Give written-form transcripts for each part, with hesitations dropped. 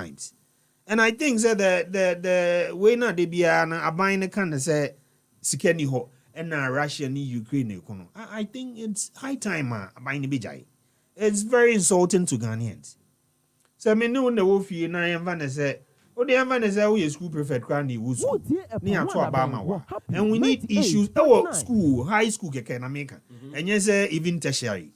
times. And I think that the way na they be a buying the kind of say sikeni ho and Russia ni Ukraine kono. I think it's high time buying the bijay. It's very insulting to Ghanaians. So I mean no the wolf you na yam say the yam say we school prefect crown ni wusu ni ato abama wa. And we need issues school high school keke na make. And yes even tertiary.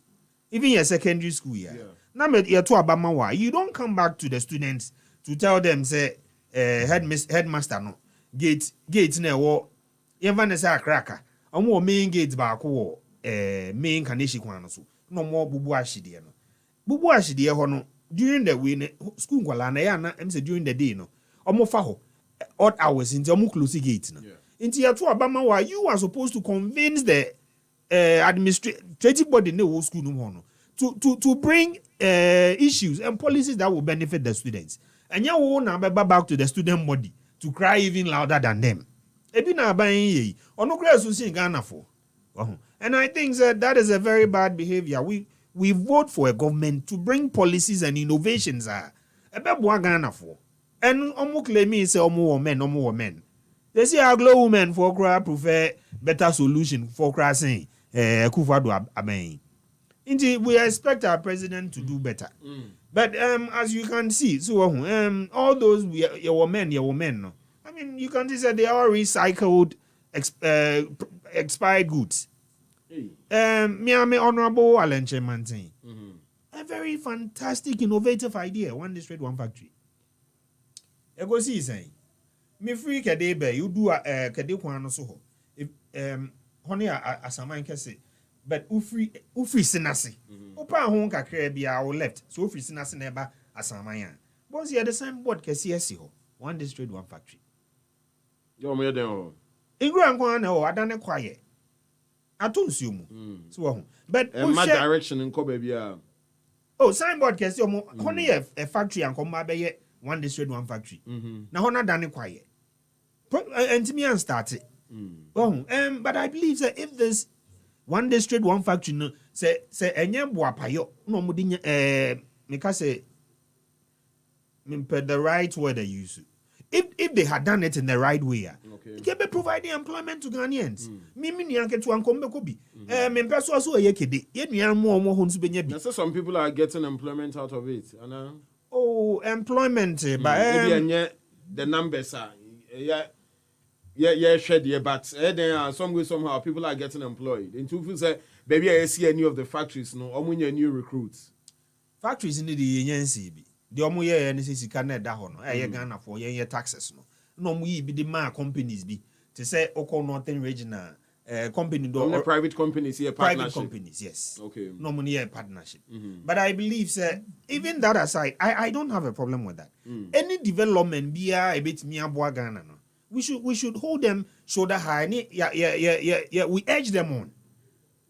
Even your secondary school yeah. Now me to abama wa. You don't come back to the students to tell them say headmaster no gate na wo yɛmfa ne sɛ akraka ɔmo main gate baako wɔ main kaneshi kwan no so no more bubu ahyedeɛ hɔ no during the week school kwala na ya na em say during the day no ɔmo fa hɔ odd hours nti ɔmo close gate no nti yɛto abama wa you are supposed to convince the administrative body ne wo school no ho no to bring issues and policies that will benefit the students. And you will now back to the student body to cry even louder than them. And I think that is a very bad behavior. We vote for a government to bring policies and innovations. And omu claim say omu women. They say Aglo women for cry prefer better solution for cry saying Kufadu Aben. Indeed, we expect our president to do better. But as you can see, so all those your men. No? I mean, you can see that they are recycled, expired goods. Me honorable Alenche Mantin. A very fantastic, innovative idea. One district, one factory. I go see saying, me free kadebe you do kade kwano so. If honey asaman kese. But ufri sinasi. Upa hon kakra bia o left. So ufri sinasi neba asamanya. Bonzi at the same board kesi ho. One district, one factory. Yo me den o. Ingru ankwa na o adane kwaye. Atonsu mu. So but my direction in Kobe bia. Oh, signboard kesi omo honey a factory ankoma be ye one district, one factory. Na hona dane kwaye. Entimi an start it. But I believe that if this one district, one factory, no, say enye boapayo, no mudi make say the right word they use. If they had done it in the right way, it can be providing employment to Ghanaians. Mimi ni anke tu ankombe kobi. Mimpeso aso yekede. Ye nua mo honsu benye bi. So some people are getting employment out of it. Oh, employment, but maybe the numbers are shared here, but some way somehow people are getting employed. And two people say, baby, I see any of the factories, no, or new recruits. Factories in the NDC, the Omuye NDC can net that one. I Ghana for your taxes, no we be the man companies be to say Oko Northern Regional company, the private companies here, private companies, yes. Okay, no money a partnership. But I believe, sir, even that aside, I don't have a problem with that. Any development be a bit me aboa Ghana, no. We should hold them shoulder high. Yeah. We edge them on.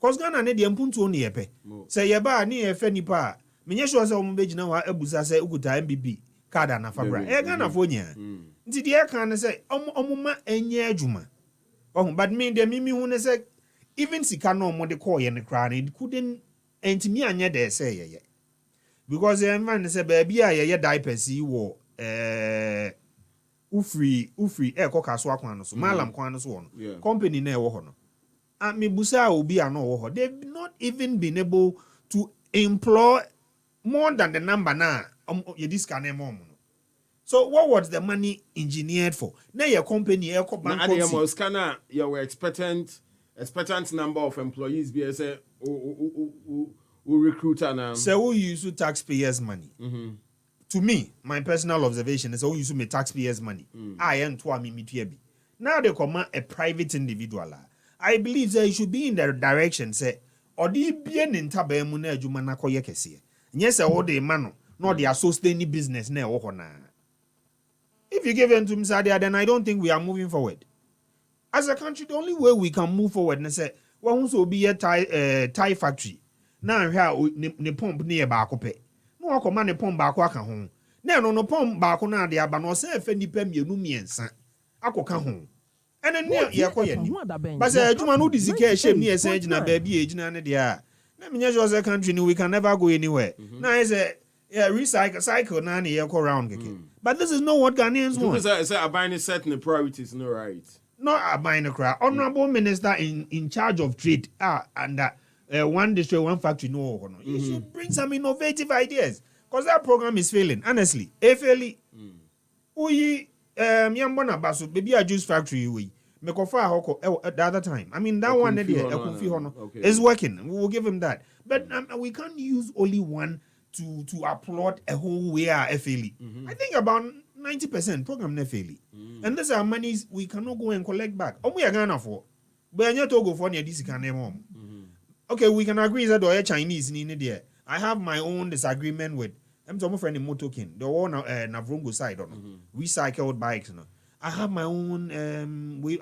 Cause Ghana ne dem puntu oni epe. Say yeba ni efe nipa. Menye sure say ombeji na wa ebusa say ukuta NPP card na fabra. Ghana fo nya. Nti de kan say omuma enye adwuma. But me dem mimi hu ne say even sika no mo de call ye ne kra ne couldn't entimi anya de say ye. Because e man say baby a ye diapers yi wo ufri koka so akwan no so malam kwan no so no company na e wo ho no me busa obi ano wo ho they've not even been able to employ more than the number na ye discount them no. So what was the money engineered for? Na your company e ko bankruptcy na scanner you were expectant number of employees be say who recruiter now so who use taxpayers money. To me, my personal observation is always me taxpayers' money. I am to me. Now they command a private individual. I believe that it should be in the direction say, or the bien in tabe muna jumana koye kesi. Yes, all the mano, not the sustaining business ne ohona. If you give them to Msadia, then I don't think we are moving forward. As a country, the only way we can move forward and say, well, who be a Thai factory. Now here ne pump near Bakope. No command pom baako aka ho na no pom baako na de aba no se afa nipa mienu miensa akoka ho ene ne ye koye ni but say adwuma no di sika ehye ni esen gina ba bi ejina ne de a na menye sure say country ni we can never go anywhere na say Yeah, cycle na na go round keke. But this is not what Ghanaians want. Say Abani setting the priorities, no right. Not Abani the crowd. Honorable Minister in charge of trade. And one district, one factory, no. You should bring some innovative ideas. Because that program is failing. Honestly. Failing. We Yambona Basu, baby a juice factory we. Mekofa hoko the other time. I mean that one is working. We will give him that. But we can't use only one to applaud a whole way FLE. I think about 90% program FLE. And these are monies we cannot go and collect back. We are gonna for. But I to go for near this can okay, we can agree that the Chinese in India. I have my own disagreement with I'm talking friend in Motokin, the one Navrungo side on recycled bikes. I have my own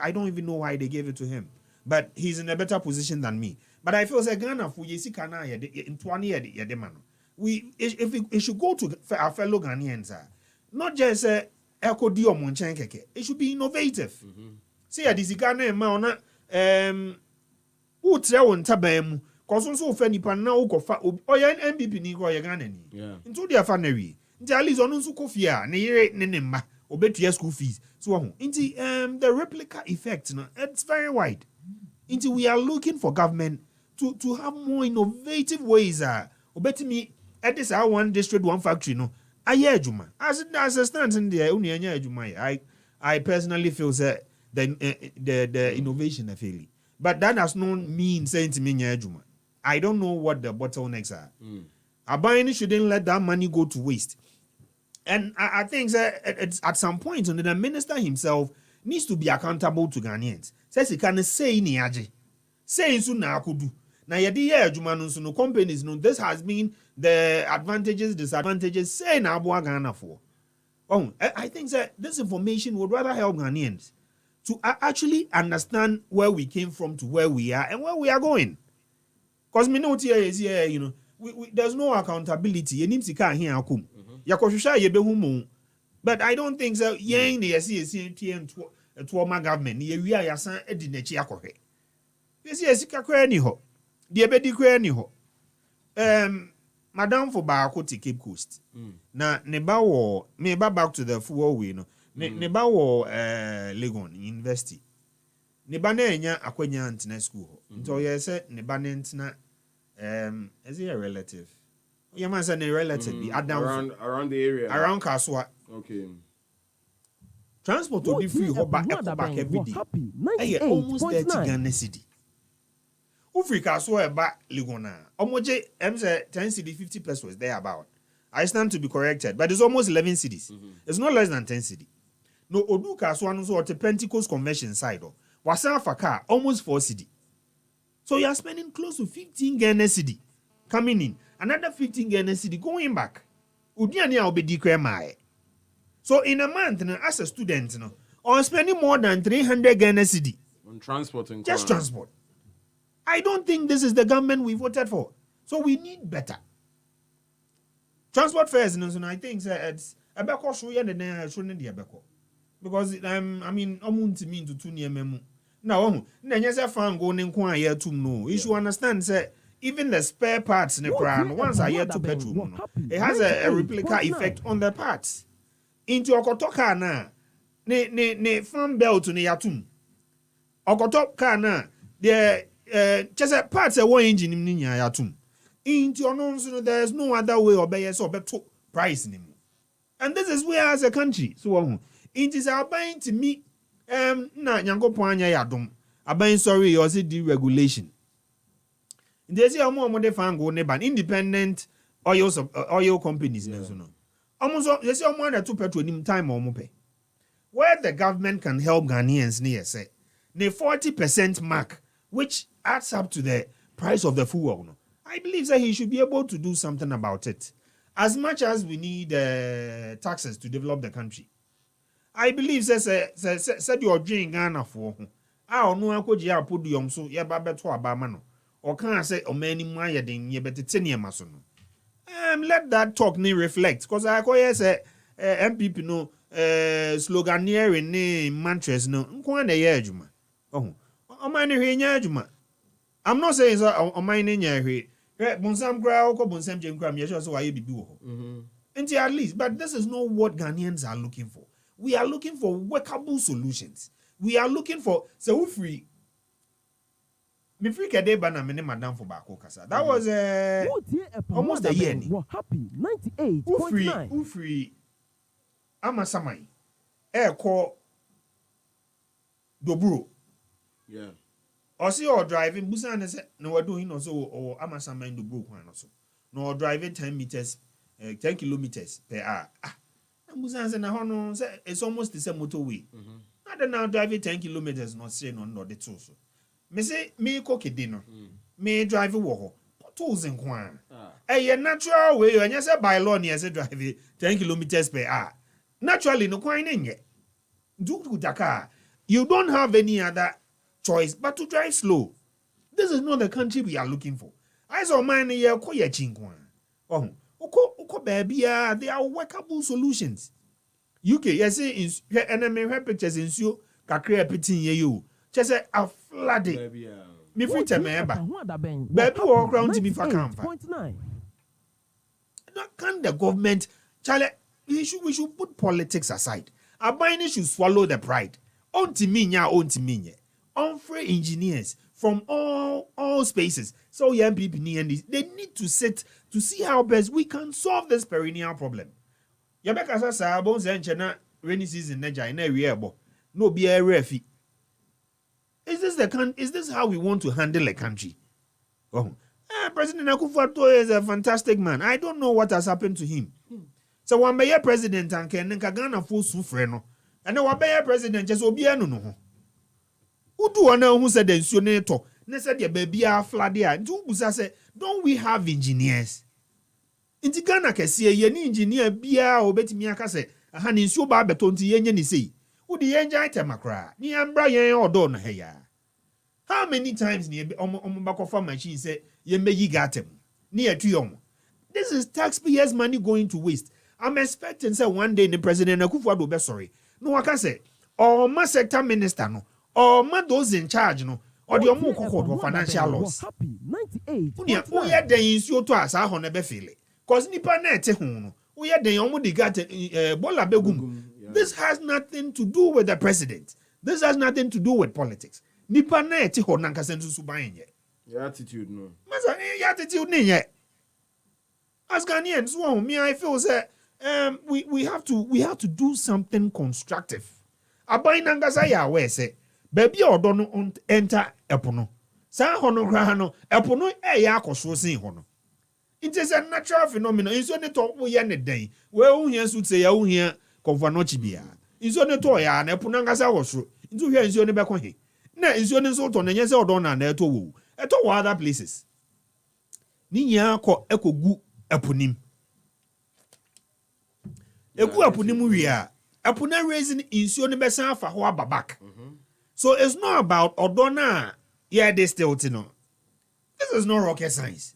I don't even know why they gave it to him. But he's in a better position than me. But I feel like Ghana for Yesi Kana in 20 years, if it should go to our fellow Ghanaians, not just Eko Dio Monchenkeke, it should be innovative. See, at this Ghana, Mauna, Utra Tabem, Cosonso Fanny Pana, Oya NPP Nigo Yagani, into their fanery. Jalis on Sukofia, Nere Nenema, Obetia school fees. So, into the replica effect, it's very wide. Into we are looking for government to have more innovative ways. Obeti me at this one district, one factory, no. Juma. As a stance in there, Juma. I personally feel that the innovation is failing. But that does not mean saying to me, Juma. I don't know what the bottlenecks are. Abani shouldn't let that money go to waste. And I think that it's at some point, the minister himself needs to be accountable to Ghanaians. Says he can say ni aje. Say so na akudu. Na yedi ye adwuma no companies no this has been the advantages disadvantages say na aboa Ghana for. Oh, I think that this information would rather help Ghanaians to actually understand where we came from to where we are and where we are going. Because me know is here, you know, there's no accountability. You need to come here akum. Yakoshusha ye be humu. But I don't think so. Yang the SCTN to my government. Ye we are yasan edinechi akohe. Yes, kakra ni ho. The ebedi kra ni ho. Madam for Baako Cape Coast. Na neba wo me back to the full way no. Neba wo Legon University. Neba na enya akwanya antina school. Nto ye say neba na antina is he a relative? You man say a relative be around the area. Around Kaswa. Okay. Transport will be free back every day. Hey, almost 30 Ghana city. Ufrika so eba Ligona. Omoje say 10 city 50 pesos there about. I stand to be corrected, but it's almost 11 cities. It's not less than 10 city. No Oduka so one so at the Pentecost convention side or Wasan Faka almost 4 city. So you are spending close to 15 Ghana city coming in, another 15 Ghana city going back. Udiani obedi kremae. So in a month, as a student, or spending more than 300 Ghana cedi on transport and just transport. I don't think this is the government we voted for. So we need better transport fares. And I think it's a beko shoya the shouldn't be a beko because I mean to mean to 2 near memo. Now, Nanya fan go nkwa year to no. You should understand say even the spare parts in the brand once a year to petrol, it has a replica effect on the parts. Into okotoka na ne fan belt ne yatum. Okotoka na the just parts a one engine ni nya yatum. Into no there's no other way or be so better price anymore. And this is where as a country so it is our buying to me na nyankopon anya yadom aban sorry you see deregulation. They say omo de fan go ne ban independent oil companies no. Almost they say omo na to petrol nim time omo pay. Where the government can help Ghanaians near say the 40% mark which adds up to the price of the fuel no. I believe that he should be able to do something about it. As much as we need taxes to develop the country. I believe said you're drinking Ghana for I no akwoji apodium so ye ba beto abama no. Or can I say many more than ye better 10 years maso no. Let that talk ni reflect because I call say NPP no sloganeering ni mantras no nko na ye adwuma. Oh. O man hwe nya adwuma. I'm not saying so o man nya hwe. Bonsam kra ko bonsam jem kra me sure so why bibi wo. Until at least, but this is not what Ghanaians are looking for. We are looking for workable solutions. We are looking for so free. Me free kede ba na me ne madam for bako kasa. That was almost a year ni. Happy 98.9. Ufri amasamai. Ko Doburo. Yeah. Or see or driving busan say no we doing also or amasamai Doburo kwan also. No driving 10 meters 10 kilometers per hour. Busan say na hono say it's almost the same motorway. I don't now driving 10 kilometers not say no the two so. Me say me ko kede no. Me drive wo ho. Tools in kwan. A natural way and say by law near say drive 10 kilometers per hour. Naturally no kwan nye. Do Dakar. You don't have any other choice but to drive slow. This is not the country we are looking for. I saw mine here ko ye chinkwan. Oh, uko baby, there are workable solutions. UK, yes, say enemy pictures in you, kakre pitin ye you. Just say a flooded. Me free to member. Baby walk around to be for camp. Can the government, Charlie, we should put politics aside. Abine should swallow the pride. On to me, on free engineers from all spaces. So young people need they need to sit to see how best we can solve this perennial problem. Yabeka sa bon zenchena rainy season neja in area bo. No be a refi. Is this how we want to handle a country? Oh. President Akufo-Addo is a fantastic man. I don't know what has happened to him. So one be president and Ken Ghana full sufre no. And one be president just obi anu no ho. Udu ana who said the insunator. Ne said the baby are flood there. Don't we have engineers? Inti Ghana kesiye ye ni engineer bia obetimi aka se aha ni nsuo ba beto nti yenye ni sei. Udi yenja itemakra. Ni ambra yen odo no heya. How many times ni omo machine say ye meyi gatem. Ni etu. This is taxpayers' money going to waste. I'm expecting say one day the president Akufo-Addo be sorry. No waka say or ma sector minister no or ma those in charge no or the omo kokod financial loss. Happy 98. Uye den insuo to asa ho na be feel. Cause nipa na ete ho no. Uye den omo di gate bola begum. This has nothing to do with the president. This has nothing to do with politics. Nipa na ete ho na nkasa nsusu ban ye. Your attitude no. Masa your attitude ni ye. As Ghanaians, me I feel say we have to do something constructive. Abai nangasa ya we say baby odo no enter epono. Sa hono kra no epono ya akoso sin hono. It is a natural phenomenon. Inso ne to wo ye ne den. We hu hia su say ya hu hia konfano chibia. Inso ne to ya na epono ngasa wo so. Inso hia inso ne be ko he. Na inso ne so to na nyese odo na na eto wo. Eto wo other places. Ni nya ko ekogu eponim. Egu eponim wi a epona raising insuo ne besan afa ho ababak. So it's not about odona yeah they still no. This is not rocket science.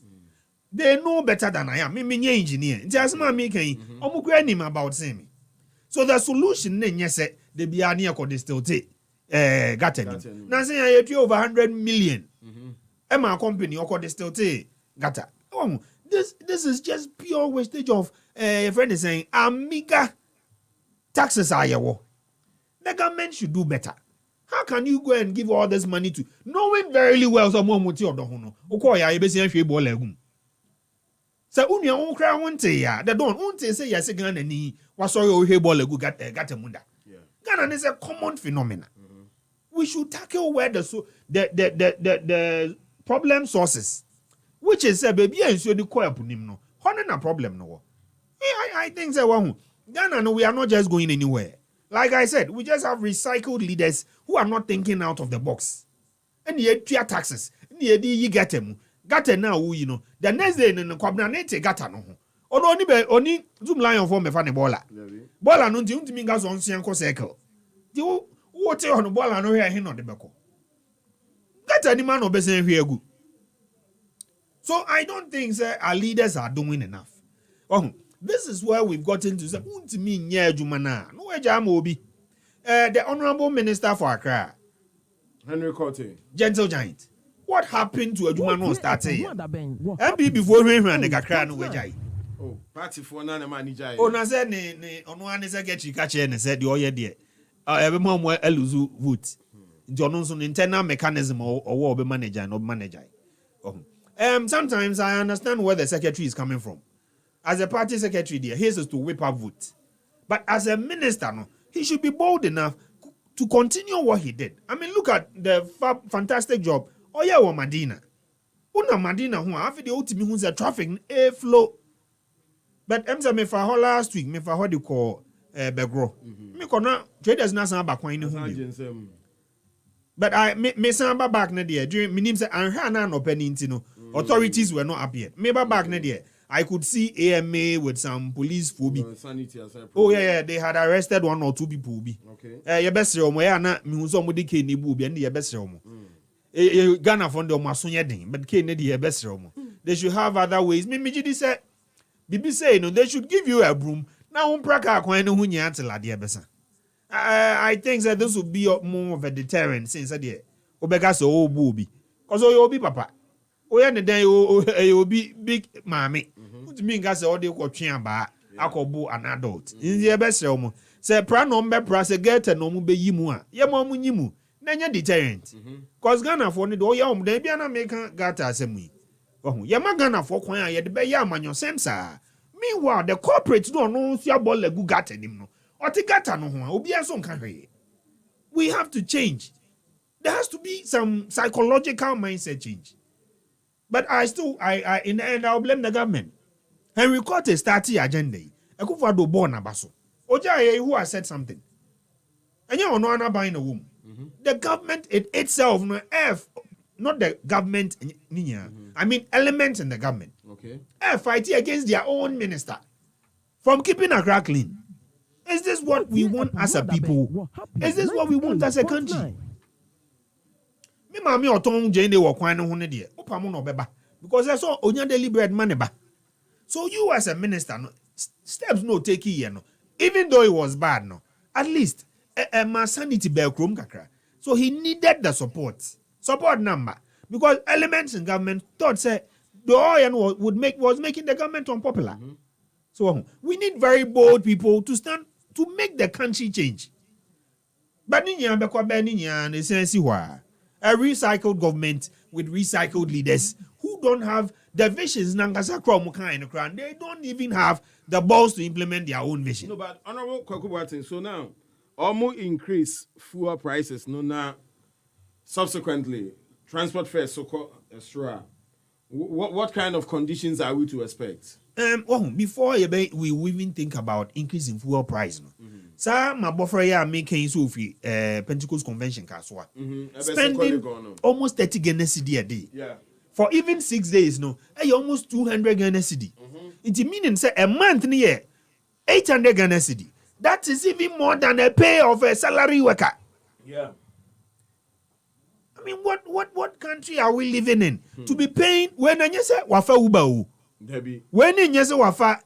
They know better than I am. Me engineer. Nti asema me kan omo kura nim about me. So the solution ne nyese de bia ne akode still gaten. Na say you over 100 million. Emma company akode still gata. This is just pure wastage of a friend is saying amiga taxes are your. The government should do better. How can you go and give all this money to knowing very well someone muti of the hono? Okoya ebesi ahwe ball egum. Say unia onkra wonte ya. The don wonte say yes Ghana ni waso yo hwe ball egu gata munda. Ghana is a common phenomenon. We should tackle where the problem sources. Which is say baby enso di ko epunim no. Hono na problem no. I think say Ghana no we are not just going anywhere. Like I said, we just have recycled leaders who are not thinking out of the box. And ye pay taxes. Ye di gatem. Gata now you know. The next day no Kwabena nete gata no ho. Oni zoom lion for me fa ne bola. Bola no nti untimi ga so nsian ko circle. Di wo te ho no bola no hwe he no de beko. Gata ni man obesen hwe egu. So I don't think say our leaders are doing enough. This is where we've gotten to say untimi nya adwuma na. No eja ma obi. The honorable minister for Accra, Henry Cote. Gentle Giant. what happened to adwuma no starting MPP before we ran the kakra no wejai oh party for na man jai oh na say ne ono an secretary ka che ne say de oye de ebe mo eluzu vote nti ono so internal mechanism or obe manager no manager sometimes I understand where the secretary is coming from. As a party secretary there, his is to whip up vote. But as a minister, no, he should be bold enough to continue what he did. I mean, look at the fantastic job. Oh yeah, wa Madina. Una Madina who after the ultimate who's a traffic a flow. But emsa me fa last week, me fa what you call Begro. Me kona traders na san back wine. But I me san back na there during me name say anhwa na no penny no authorities were not up yet. Me back na there. I could see AMA with some police phobia. Oh yeah, they had arrested 1 or 2 people. Okay. You best romo ya na me hunso mo de ke ni bu bi and you best romo. Ghana fund o masonye den, but ke ne the best romo. They should have other ways. Me gidi say bibi say no, they should give you a broom. Now umpraka kwan no hu nya atela de besa. I think that this would be more of a deterrent since there. Obega so obu bi. Cause you obi papa. Oya ne dan you be big mommy. What mean gas all the kwatwe ba akobu an adult. In the best room. Say pra no mbe pra say get no mu be yimu a. Ye mo mu nyimu. Na nya deterrent. Cause Ghana for ne do ya dan bia na make gata asemu. Ohun ye ma Ghana for kwan a ye de be ya amanyo sensa. Meanwhile the corporate no sia ball legu gata nim no. Oti gata no ho obi enso nka hwe. We have to change. There has to be some psychological mindset change. But I in the end I'll blame the government. Henry Cote started agenda. Akufo-Addo born abaso. Oja who has said something. And you know not buying a womb. The government itself no not the government I mean elements in the government. Okay. Fighting against their own minister from keeping Accra clean. Is this what we want as a people? Is this what we want as a country? Me mami oton jende wo kwan no ho ne de opam no beba because I saw onya deliberate money ba. So you as a minister no steps no take here no even though it was bad no at least a sanity be krom kakra. So he needed the support number because elements in government thought say the oil was making the government unpopular. So we need very bold people to stand to make the country change. But ninya be kwa be ninya ne sense why a recycled government with recycled leaders who don't have the visions nangasa kromuka in the crown. They don't even have the balls to implement their own vision. No, but Honorable Kwaku Boateng, so now almost increase fuel prices. No, now subsequently transport fares so extra. What kind of conditions are we to expect? Before we even think about increasing fuel price, no. Sir, my buffer ya making so free Pentecost Convention kaswa. Spending almost 30 Ghana cedi a day. Yeah. For even 6 days, no, almost 200 Ghana cedi. It means say a month near 800 Ghana cedi. That is even more than a pay of a salary worker. Yeah. I mean, what country are we living in to be paying when you say wafa uba Debbie. when you say wafa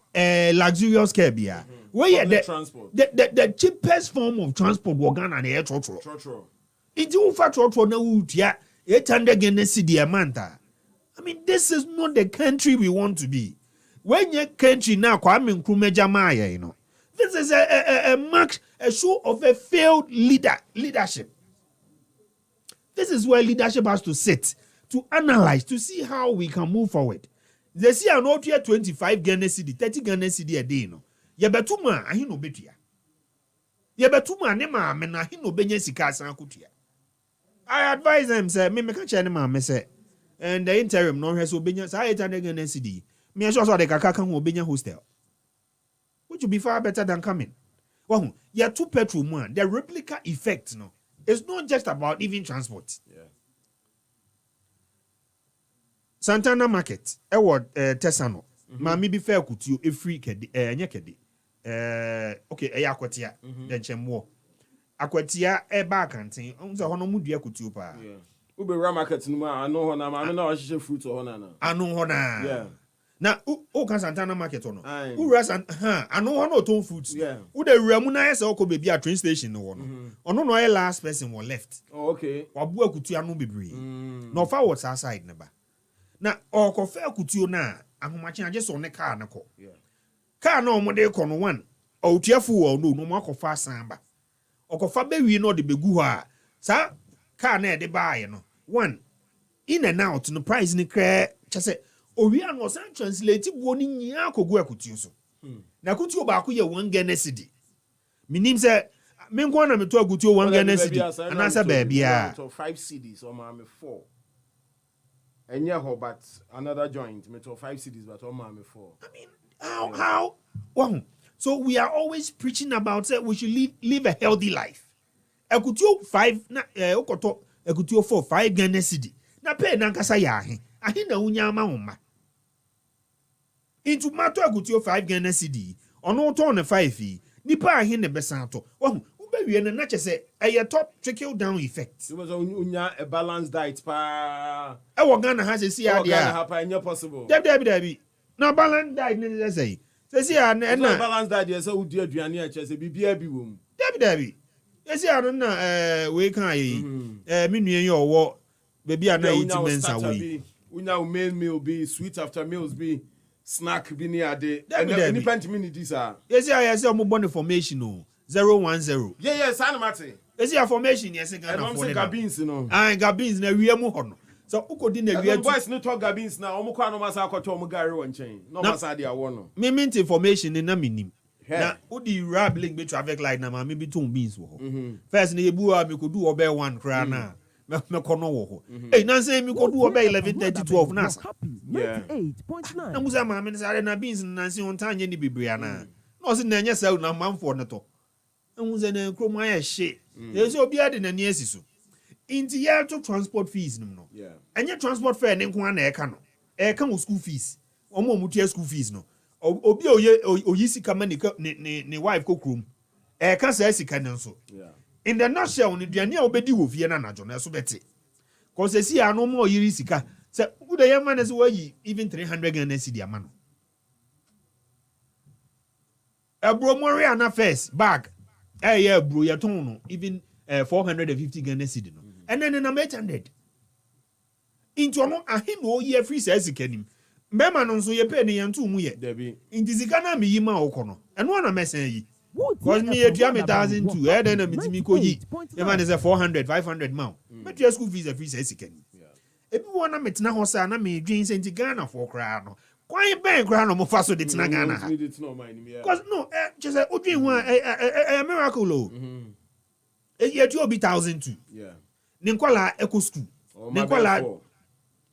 luxurious care bia where the cheapest form of transport was Ghana and air trotro. It's ufa trotro na utia 800 Ghana cedi a month. I mean, this is not the country we want to be. When your country now Kwame Nkrumah Jamaya, you know, this is a show of a failed leadership. This is where leadership has to sit, to analyze, to see how we can move forward. They see an old year 25 Ghana cedi, 30 Ghana cedi a day, no. Yabetuma, I no betia. Yabetuma, nema, mena, he no benye sikasa kutia. I advise them, say, me make a chanema, me say, and the interim no has obedience. I 800 Ghana cedi. Me sure so the kaka can obey hostel. Which would be far better than coming. Well, yeah, 2 petrol man, the replica effect, no. It's not just about even transport. Yeah. Santana Market, Tessano. Mami be fair could you a free kedi, nyekedi. Okay, aquatia, then chemo. Aquatia, back and thing, on the honomudia could you pa. Yeah. Ube Ramarket, I know her, I know I should fruit or honor. I know her. Yeah. Now, who can Santana Market or no? Who ras and I know one or 2 foods. Yeah. Who the Ramuna or could be a train station no one. ono no last person was left. Oh, okay. Wabu akutua no bebre. No fa what side neba. Na okofa akutuo na ahomache age so ne car na ko. Yeah. Car na omode ko no one. Otuafu wo no no makofa asan ba. Okofa bewi no de begu ho a. Sa car na de baaye no. One in and out no price ni kra chese owia no san translate buo ni nyia kogu akutuo so. Na akutuo ba ko ye 1 Ghana cedi. Minim se me nko na meto akutuo 1 Ghana cedi. Anasa ba bia 5 cedis or ma 4. And yeah, but another joint, me to 5 cities, but all my 4. I mean, how? Well, so we are always preaching about we should live a healthy life. Ekutio 5 na okoto ekutio 4 5 Ghana cedi. Na pay na nkasa ya ahe. Ahe na unya ama homa. Into mato ekutio 5 Ghana cedi. Ono to on 5 nipa ahe ne besanto. Well, we are not just a top trickle down effect. It was a balanced diet. Our Ghana has a see idea. Possible. Debbie. Now, balanced diet, let's say. See, and balanced diet, so dear Gianni, as a BB womb. Debbie. You see, I don't know, we can't, mean your war, baby, I know it's away. We now main meal be sweet after meals be snack be near day. Independent minutes are. Yes, I saw more information. 010. Yes, Animati. Is your formation? Yes, Gabins, you know. I Gabins, na we am so who could in the boys no talk Gabins now. Omukano masa akoto omugari one chain. No masadi awono. Me mint information in a minim. Na udi rambling be traffic light na ma me be 2 beans wo. First na ebu a me could do obey 1 kra na. Me kono wo. Eh na say me could do obey 11:30 12 na. Yeah. 98.9. Na musa ma me say na beans na say on tanye ni bibria na. No say na nya say na manfo na to. Unzene kroma ya she. Yeso obi ade na ni asiso. Inti ya to transport fees no. Yeah. Anya transport fare ne nko na eka no. Eka mo school fees. Omo mutia school fees no. Obi oyisi kama ni wife ko krom. Eka sa sika ne nso. Yeah. In the nutshell ni duane a obedi wo fie na najo na so bete. Cause esi ano mo yiri sika. Se ude yema na se wayi even 300 Ghana cedi amano. Ebromori ana first bag. Yeah, bro, you ton even 450 Ghana cedi no. And then na 800. Into no ahe no ye free says kenim. Mema no so ye pay ne yantu mu ye. Debi. Inti sika na me yima okono. Eno na mesen yi. Cause me ye tua me 1,002. Eh then na mitimi ko yi. Ye man is 400 500 ma. Me tua school fees free says kenim. Ebi wona metena ho sa na me dwen senti Ghana for kra no. Why bank kra no mo fa so de tena Ghana ha. Cause no just odwen ho a miracle o. Ye tua obi 1,002. Yeah. Ni nkwala eco school. Ni nkwala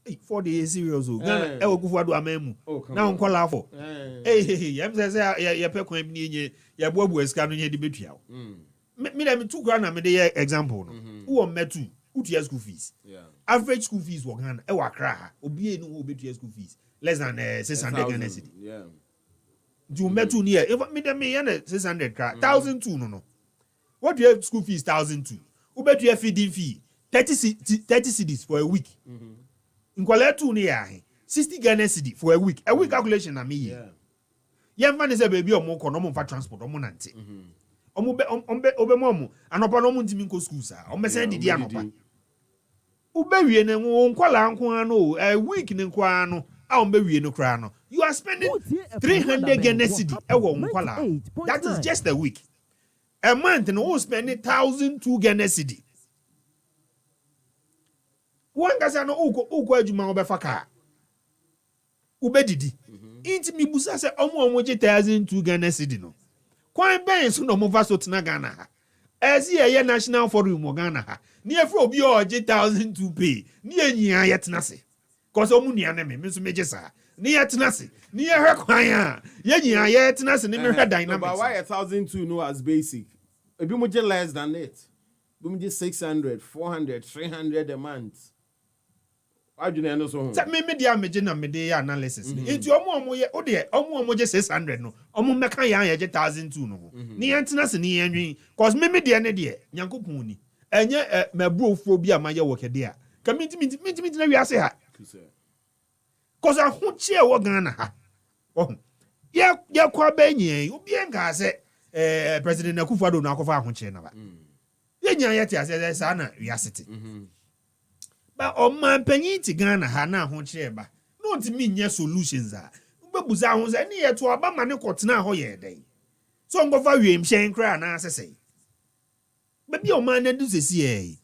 4 days serious o. Ghana e wogu fo do amamu. Na nkwala fo. Yem say ye pe kwan bi ni nye ye boabu esika no nye de betua o. Me dem 2 kra na me de example no. Wo metu utia school fees. Yeah. Average school fees wo Ghana e wa kra ha. Obi enu wo betua school fees less than 600 Ghana cedi. Yeah. Do metu ni e me dem me na 600 kra 1,002 no. What do you have school fees 1,002? Who bet you have feeding fee 30 cedis for a week. In Kwaletu ni ya 60 Ghana cedi for a week. A week calculation na me. Yeah. Young man is a baby or more kono for transport or monante. Obe momu anopa no mu ntimi nko school sa. O mesen didi anopa. Ube wie ne nkwala nko ano a week ne nko ano a ombe wie no kra no. You are spending 300 Ghana cedi e wo nkwala. That is just a week. A month and all spending 1,002 Ghana cedi. One gasa no uko adwuma obefaka. Ube didi. Inti mi busa se omo je 1,002 Ghana cedi no. Kwan ben so no mo va so tena Ghana ha. Ezi ye national forum mo Ghana ha. Ni efro obi o je 1,002 pay. Ni enyia ye tena se. Cause omu nia na me so meje sa. Ni ye tena se. Ni ye hwe kwan a. Ye nyia ye tena se ni me hwe dynamics. But why 1,002 no as basic? Ebi mo je less than it. Ebi mo je 600, 400, 300 a month. Adwene no so ho. Say me dia meje na me dey analysis. Enti omo ye o de omo je 600 no. Omo meka ya ye je 1,002 no. Ni yentena se ni yenwen. Cause me de ne de Nyankopon ni. Enye mabuofo bi amaye wo kede a. Ka minti na wi ase ha. Cause ahoche wo Ghana ha. Oh. Ye kwa benye obi enka se President Akufo-Addo no akofa ahoche na ba. yenya yet as ana reality. But on my penny to Ghana hana honcheba. Not mean your solutions are. Babuza was any to Obama no cotna hoye day. So I'm go for you shane cry and answer say. But your man do say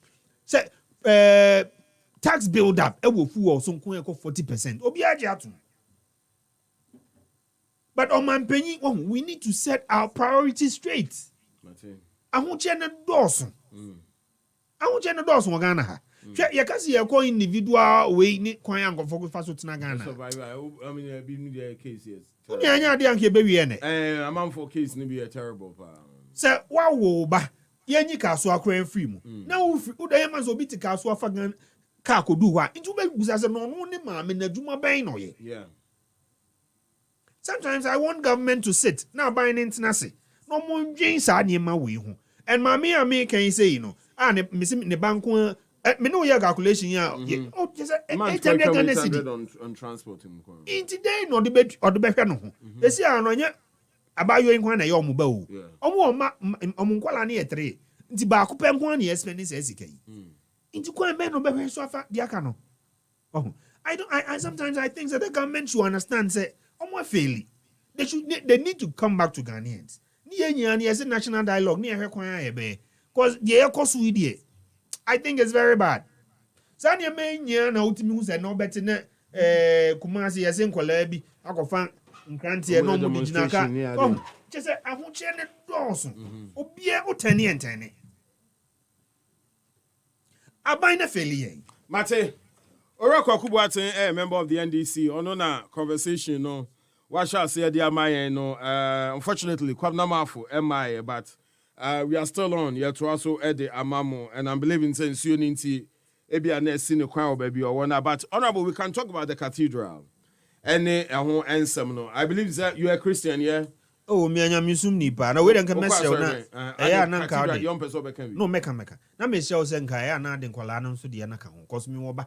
tax build up e will fool some 40%. Obiaja. But on my penny, we need to set our priorities straight. I won't change the doors. I won't change the doors. Ghana. You can see a individual way ni kwan ango focus fast to Ghana. I mean, be the case yes. Nya dey anke be wi ene. Amount for case ni be terrible pa. Say wa wo ba yenyi kaso akran free mu. Na wo free wo dey man so bi ti kaso afa gan ka kodu wa. Nti wo be gusa say no ne ma me na dwuma ben no ye. Yeah. Sometimes I want government to sit. Now buying international. No more dwen sa niema we ho. And me can say you know, ne bank me no your calculation ya. Oh, just 800 on transport him. In today no debate or the better no. They say no nya abayo nkwan na ye omo ba o. Omo nkwala na ye 3. Nti ba ko pe nkwan na spending say sika yi. Nti kwan be no be so afa dia ka no. Oh, I sometimes I think that the government should understand say omo fail. They need to come back to Ghanaians. Ni national dialogue ni ehwe kwan ebe cause the ekosu idie I think it's very bad. Sanya menya na utimi hu se no beti na Kumasi yese nkola bi akofa nkranti e no mu digina ka chese ahoche ne doso obie otani entene aban na feli Mate Kwaku Boateng member of the NDC ono na conversation no what shall say the MIA no unfortunately Kwabena Marfo MIA but we are still on yet to also add the amamo and I'm believing saying Sunity ebi anesi ne kwan obabi or one but honorable we can talk about the cathedral any ehon ensem no I believe that you are a Christian yeah oh me anya misum nipa na we dem kan mesel na ya na nka de no meka na mesel se nka ya na de nkwala no so de na ka ho cause me wo ba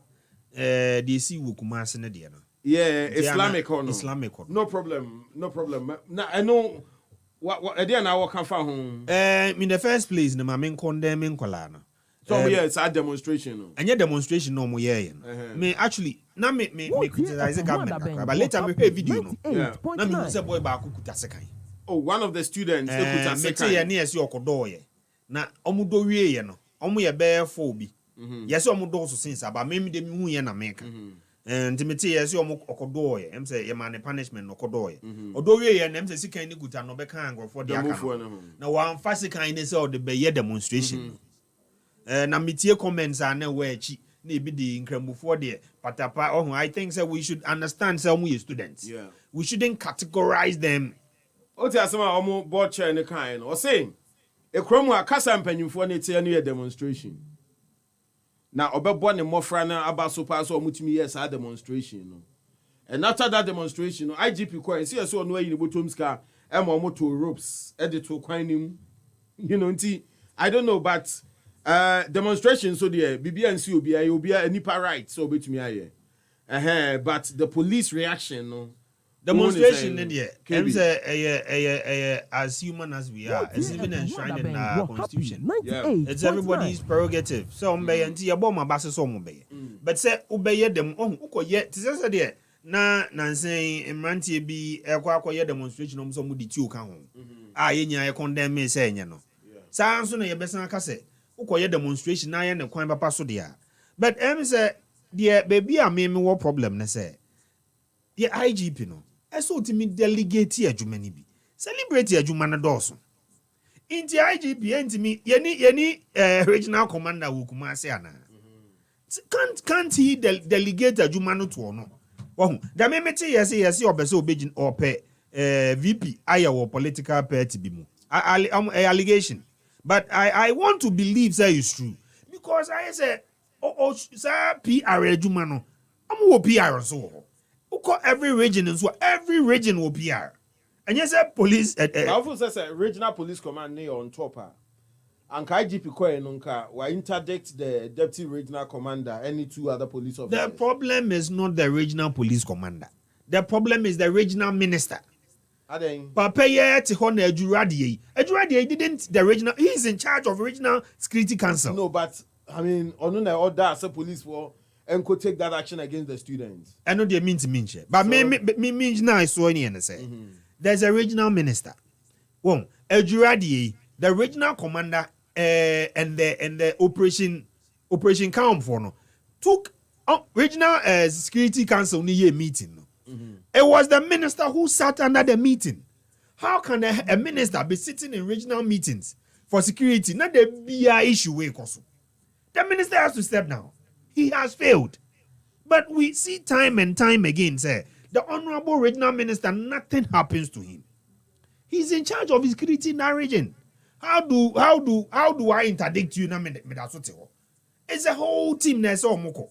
de si wo kuma ase ne de no yeah Islamic or no Islamic no problem na I know what idea na what can fa ho in the first place na ma men condemn nkwala no so yeah it's a demonstration no and demonstration no mo ye me actually na me criticize the government but later me play video no na me say boy ba kukuta sekan oh one of the students they kuta sekan me say na yes okodo ye na omudo wie ye no omo ye be for bi yes omudo so since aba me de me hu ye na meka and me say yes okodo ye em say ye man punishment no okodo ye odo wie ye na em say sekan ni kuta no be kan for the aka na wan fa sekan ni say o de be ye demonstration na metie comments are na wechi na ebi di nkramufo de patapa oh I think say we should understand some we students we shouldn't categorize them oti asema omo board chair ne kan no o say ekromu akasa mpanyimfo ne tie no demonstration na obebo ne mofra na abaso pa so omutimi yes a demonstration no and after that demonstration no IGP coin see so no ayi ne botom ska e mo moto ropes e de to kwan nim you know nti I don't know but demonstration so there BBNC obia nipa right so betumi aye but the police reaction no demonstration in there as human as we are it's even enshrined in our constitution it's everybody's prerogative so mbey nti ye bom abase so mbey but say obeye dem ukoye tise there na nansen emrantie bi ekwa demonstration no so mudi ti o ka ho yenya ye condemn me say enye no sa nso na ye besan aka say ukoye demonstration na ye ne kwan papa so dia but say the baby me wo problem na say the IGP no eso timi delegate adwuma ni bi celebrate adwuma na doso inti IGP entimi yeni regional commander wo kuma ase ana can't he delegate adwuma no to no wo da me mete yes obese obegin ope VP ayewo political party bi mu allegation. But I want to believe that is true because I say sir PR ejumano am wo PR so every region so every region will PR and yes police Marfo says regional police command near on top and IGP ko enunka wa interdict the deputy regional commander any two other police officers. The problem is not the regional police commander, the problem is the regional minister. Papa yet honor Juradi. Juradi didn't the original. He's in charge of original security council. No, but I mean, on the order as a police for and could take that action against the students. I know they mean to mention, but me means now I saw any and say there's a regional minister. Well, Juradi, the original commander, and the operation camp for no took regional security council near meeting. It was the minister who sat under the meeting. How can a minister be sitting in regional meetings for security? Not the BI issue way, the minister has to step down. He has failed. But we see time and time again, say, the honorable regional minister, nothing happens to him. He's in charge of his security in that region. How do I interdict you? It's a whole team that's all moko.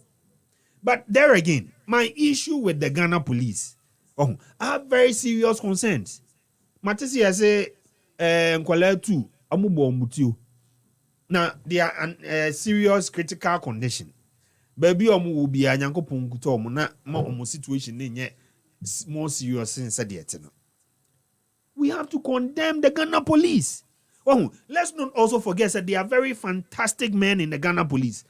But there again, my issue with the Ghana police, I have very serious concerns. Matisi I say, Nkwale 2, amubo mutio. Now they are in serious critical condition. Baby omu will be a nyanko punkuto na ma situation in more serious since no. We have to condemn the Ghana police. Oh, let's not also forget that they are very fantastic men in the Ghana police.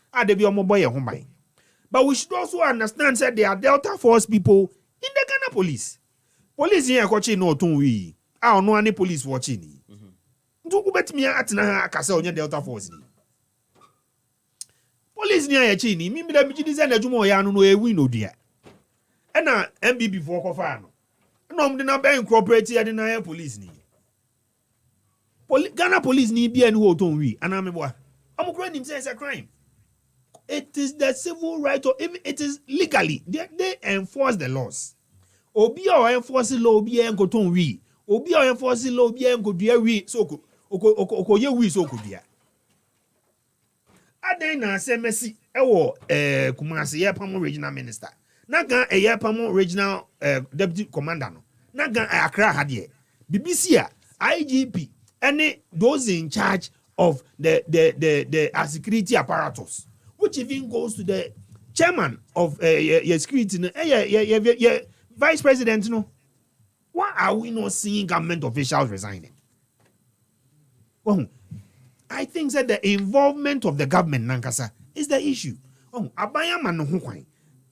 But we should also understand that they are Delta Force people in the Ghana police. Police here watching no tunwi. I don't know any police watching. Ntuku bet me atina akasa onye Delta Force ni. Police ni ayachini. Mimi da bijidi za najumo ya no ewi no dia. E na NPP for kofa no. No mde na be incorporate ya na police ni. Ghana police ni bia ni ho tunwi anameboa. Amukura nim say it's a crime. It is the civil right, or even it is legally. They enforce the laws. Obi o enforce law, obi en koton wi. Obi o enforce law, obi en kodua wi. So ko ye wi so kodua. Aden na semesi ewo Kumasi Yepamo regional minister. Naga Yepamo regional deputy commander no. Naga Accra hadie. BBC IGP any those in charge of the security apparatus, which even goes to the chairman of your security, vice president. No, why are we not seeing government officials resigning? Well, I think that the involvement of the government, Nankasa, is the issue. Abaya man no kwai.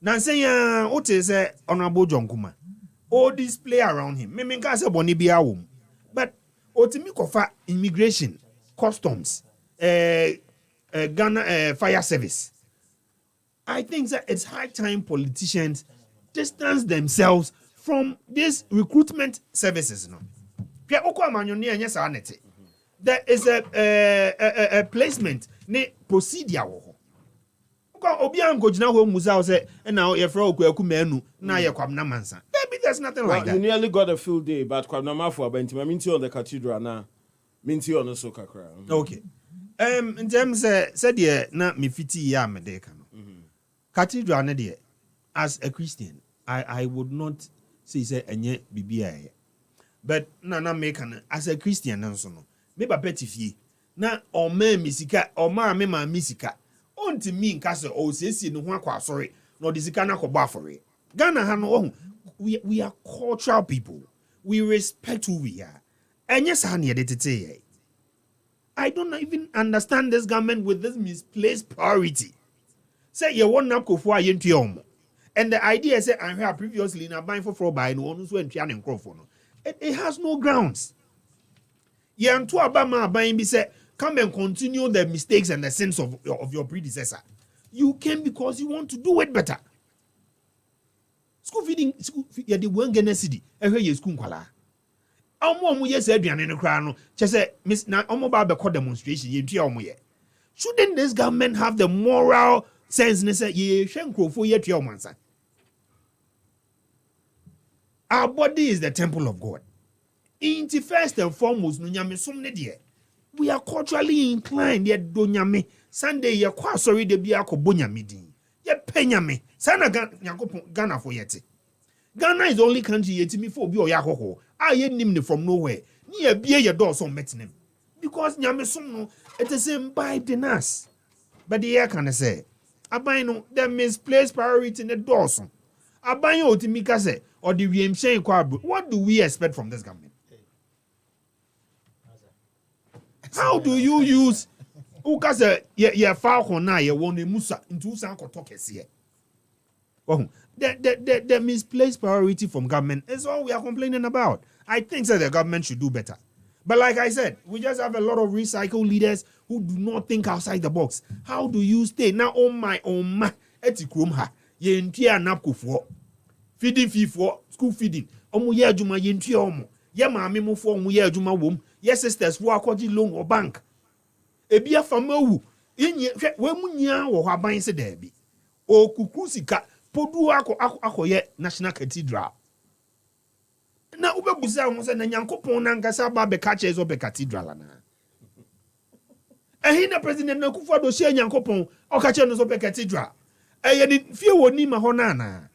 Nansenya ote say Honorable John Kuma. All this play around him. Me menka say boni bia wom. But otimi kofa immigration, customs, Ghana fire service. I think that it's high time politicians distance themselves from these recruitment services. No, there is a placement, ne procedure. Maybe there's nothing like that. You nearly got a full day, but Kwabena Marfo Bentima minti on the cathedral now. Minti on the Sokakra. Okay. In terms said ye na me fiti ya medeka no. Cathedral na de as a Christian, I would not say enye bibia. But na make as a Christian nso no. Me ba betifie. Na o ma misika, o ma me ma misika. Onti mi nkase o sesi no ho akwa sorry. No de sika na koba afore. Ghana ha no we are cultural people. We respect who we are. And yes, I don't even understand this government with this misplaced priority. Say you want to go for a yentium. And the idea is that I heard previously in a buying for by no one who went to an it has no grounds. Yan to Obama buying be said, come and continue the mistakes and the sins of your predecessor. You came because you want to do it better. School feeding, ya the one Genesidi, every year school kwala. Omo yes aduane no kra no chese miss na omo ba be demonstration ye tua omo ye. Shouldn't this government have the moral sense ne say ye hwe nkrofo ye tua omo ansa? Our body is the temple of God. Inti first and foremost no nyame som ne de. We are culturally inclined ye do nyame. Sunday ye kwa sorry de bia ko bo nyame din. Ye pe nyame. Sana Ghana for yeti. Ghana is the only country yeti me for bi o ya koko. I nim from nowhere. Ni e bie ye door so metinem. Because nyame som no it is imbibed in us. But the air can say aban no the misplaced priority in the door so. Aban yo otimi ka say or the wiem shen kwa. What do we expect from this government? How do you use ukase ye falcon na ye won musa into san koto kese? Oh, the misplaced priority from government is all we are complaining about. I think that the government should do better. But like I said, we just have a lot of recycle leaders who do not think outside the box. How do you stay now? Oh my, etikrum ha. Ye ntia napko for feeding fee for school feeding. Omu ye adwuma ye ntia omu. Ye maame mo for omu ye adwuma wom. Ye sisters who akwaji loan or bank. Ebia famawu. Inye we mu nya wo haban se da bi. O kuku sika podu akoye National Cathedral. Na ubebuza ho se na Nyankopon na nkasa ba be ka chezo be cathedral na. Ehi na president na kufu ado she Nyankopon o ka che no so be cathedral. Eye ni fie woni ma ho na.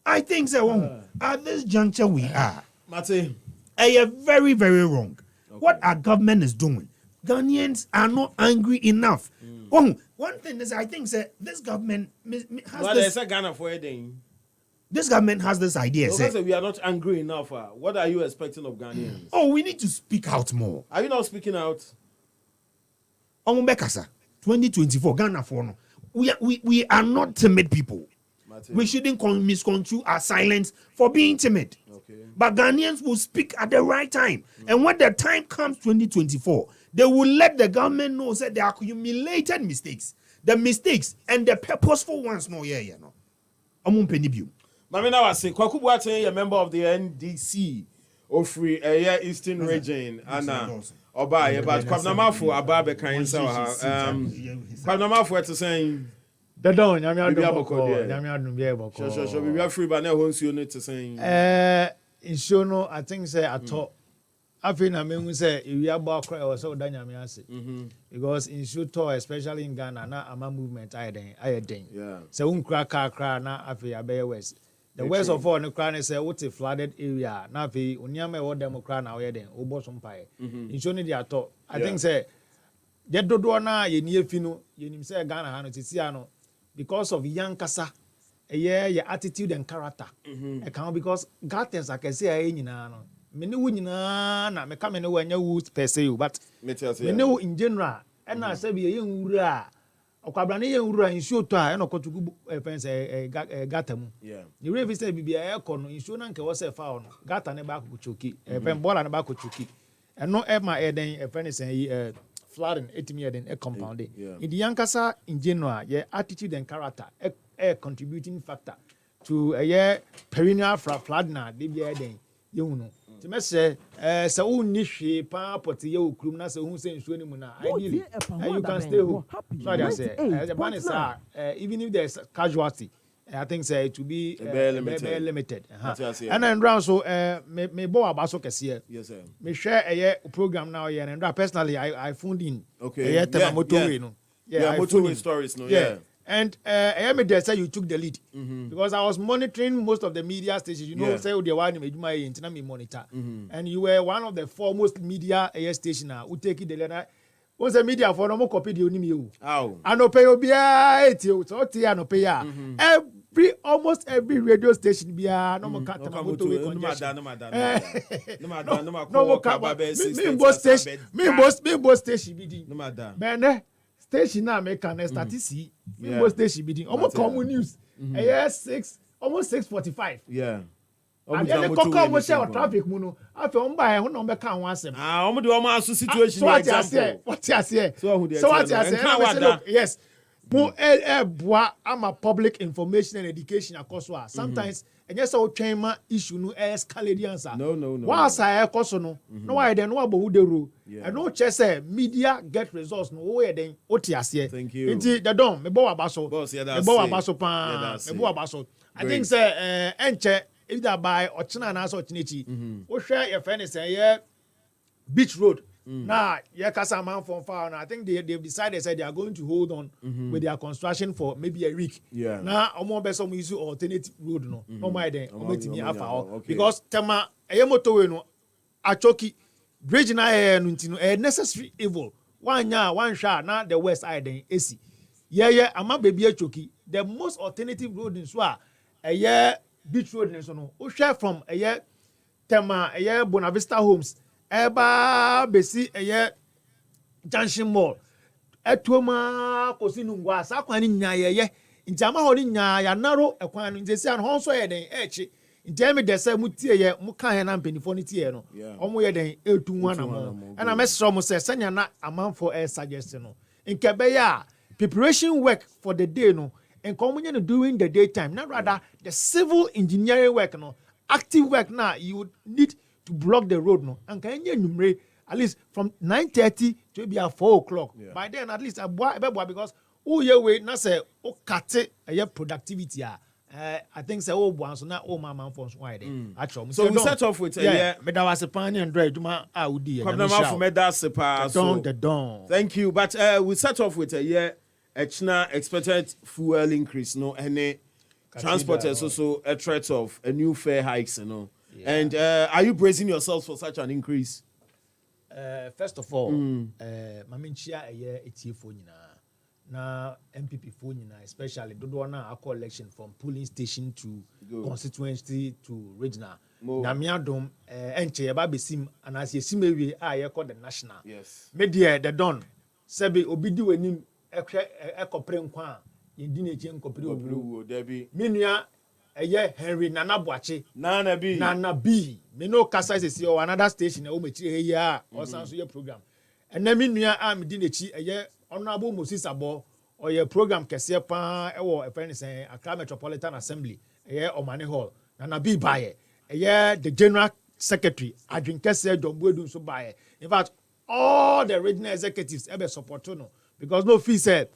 I think so. At this juncture we are. Mate. Very, very wrong. Okay. What our government is doing, Ghanaians are not angry enough. One thing is, I think this government has Ghana for anything. This government has this idea. Say we are not angry enough. What are you expecting of Ghanaians? Oh, we need to speak out more. Are you not speaking out? 2024 Ghana for no. We are not timid people. We shouldn't misconstrue our silence for being timid. Okay. But Ghanaians will speak at the right time. And when the time comes 2024, they will let the government know that they accumulated mistakes. The mistakes and the purposeful ones. No. Mamina was saying, Kwaku Boateng, a member of the NDC of Free Eastern Region, Anna Oba, but Kwabena Marfo, Ababe Kainsa, Kwabena Marfo to saying. The don, Sure, we are free, but now once you need to say. In Shono, I think say at all. I feel I mean, say if you are about cry or so, then because in Shuto, especially in Ghana, now I'm a movement. I think. Yeah. So crack na I feel a west. The west of all the crown is a what's a flooded area. Now, we unyame what democrat now, then, Obosom Pie. In Shoni, they are taught. I think say, get do na ye near Fino, ye say Ghana, Hano, Tiziano. Because of young Kasa, your attitude and character. Account because Gatens, I can say, many na me come in when you would per se, but me know in general, and I say, be a young Ura, or Kwabrani Ura in short time, and Kotu fence a Gatam. Yeah. The river said, be a aircon, insurance was a found, Gatan about Chuki, a pembol and about Chuki, and no Emma Eden, a friend say, flooding 8 million a compound. In the Yankasa in general, your attitude and character a contributing factor to a year perennial flood na de be den you know. To me say so nishi pa poti you krum na so hu say nsuo ni mu na ideally you can stay home. So I say the ban is even if there's casualty I think say it will be very limited. And then round so me bo abaso kese. Yes sir. Me share a program now here and personally I phoned in. Okay. Yeah, motorway no. Yeah, motorway stories no. Yeah. And I me there say you took the lead because I was monitoring most of the media stations. You know, say the one me do me monitor. And you were one of the foremost media station who take it the letter. Once the media for no more copy the only you. Oh. I no pay obia etio so tia no pay ya. Almost every radio station bia no more cut no boss station be di. No madam. Man station na make can start see. Boss station be di. Almost common news. Almost 6:45. Yeah. And then the cocoa was share traffic muno. After on by no be can one sem. Omo do omo aso situation what you say? What you say? So what you say? Yes. Mo boa am a public information and education akoswa. Sometimes and yes so train issue no escalate answer. No. Once I akoso no. No why then no about who the rule. And no say media get results no where then otiase. Thank you. Inti the don me bo abaso. Me bo abaso pan. Me bo abaso. I think say enche either by Ochina and also Ochinichi, or share your friend say, Beach Road. Now, Yakasa man from far, and I think they've decided they are going to hold on with their construction for maybe a week. Yeah. Now, I'm more better use alternative road, no more than because Tema, a motorway, no, Achoki, bridge na a necessary evil. One shot, now the west side, AC. Yeah, I'm a baby Achoki, the most alternative road in Swa, a year. Beach Road and so on. We share from a year Tema, a year Bonavista Homes, eba besi eye junction mall etoma kosi nungwa sa kwan ni nya ye nti ama ho ni nya ya naro ekwan no nti sia no ho so ye den echi nti emi de se mu tie ye mu kan ye na mpenifo ni tie no omo ye den etu nwa na mo ana mesro mo se senya na amanfo suggest no nke be ya preparation work for the day no and come during the daytime not rather the civil engineering work no active work now you would need to block the road no and can you at least from 9:30 to be at 4 o'clock. By then at least because way na say cut productivity I think say so na mama for why so we set off with me da was pan and dry duma udi Kwabena Marfo me da sepa so the dawn. Thank you, but we set off with a year expected fuel increase, no, any transporters also a threat of a new fare hikes, you know. And are you bracing yourselves for such an increase? First of all, maminchia a year for na NPP phone especially do na akọ election from polling station to constituency to regional. Na miadom enche ba besim anase simewie a ye call the national. Yes. Media the don sebe obidi wanim ekopre nkwa yindi na eche nkopre owu debi menua eye Henry Nana Boache Nana B me no kasa sesi o another station e o mechi he ya o san so ye program ena menua am di na chi eye honorable Moses Abo or your program kese pa e wo e friend say Accra Metropolitan Assembly eye Omani Hall Nana B baye eye the general secretary Adwin Kese Jombuedu so baye. In fact all the regional executives ebe support no because no fee said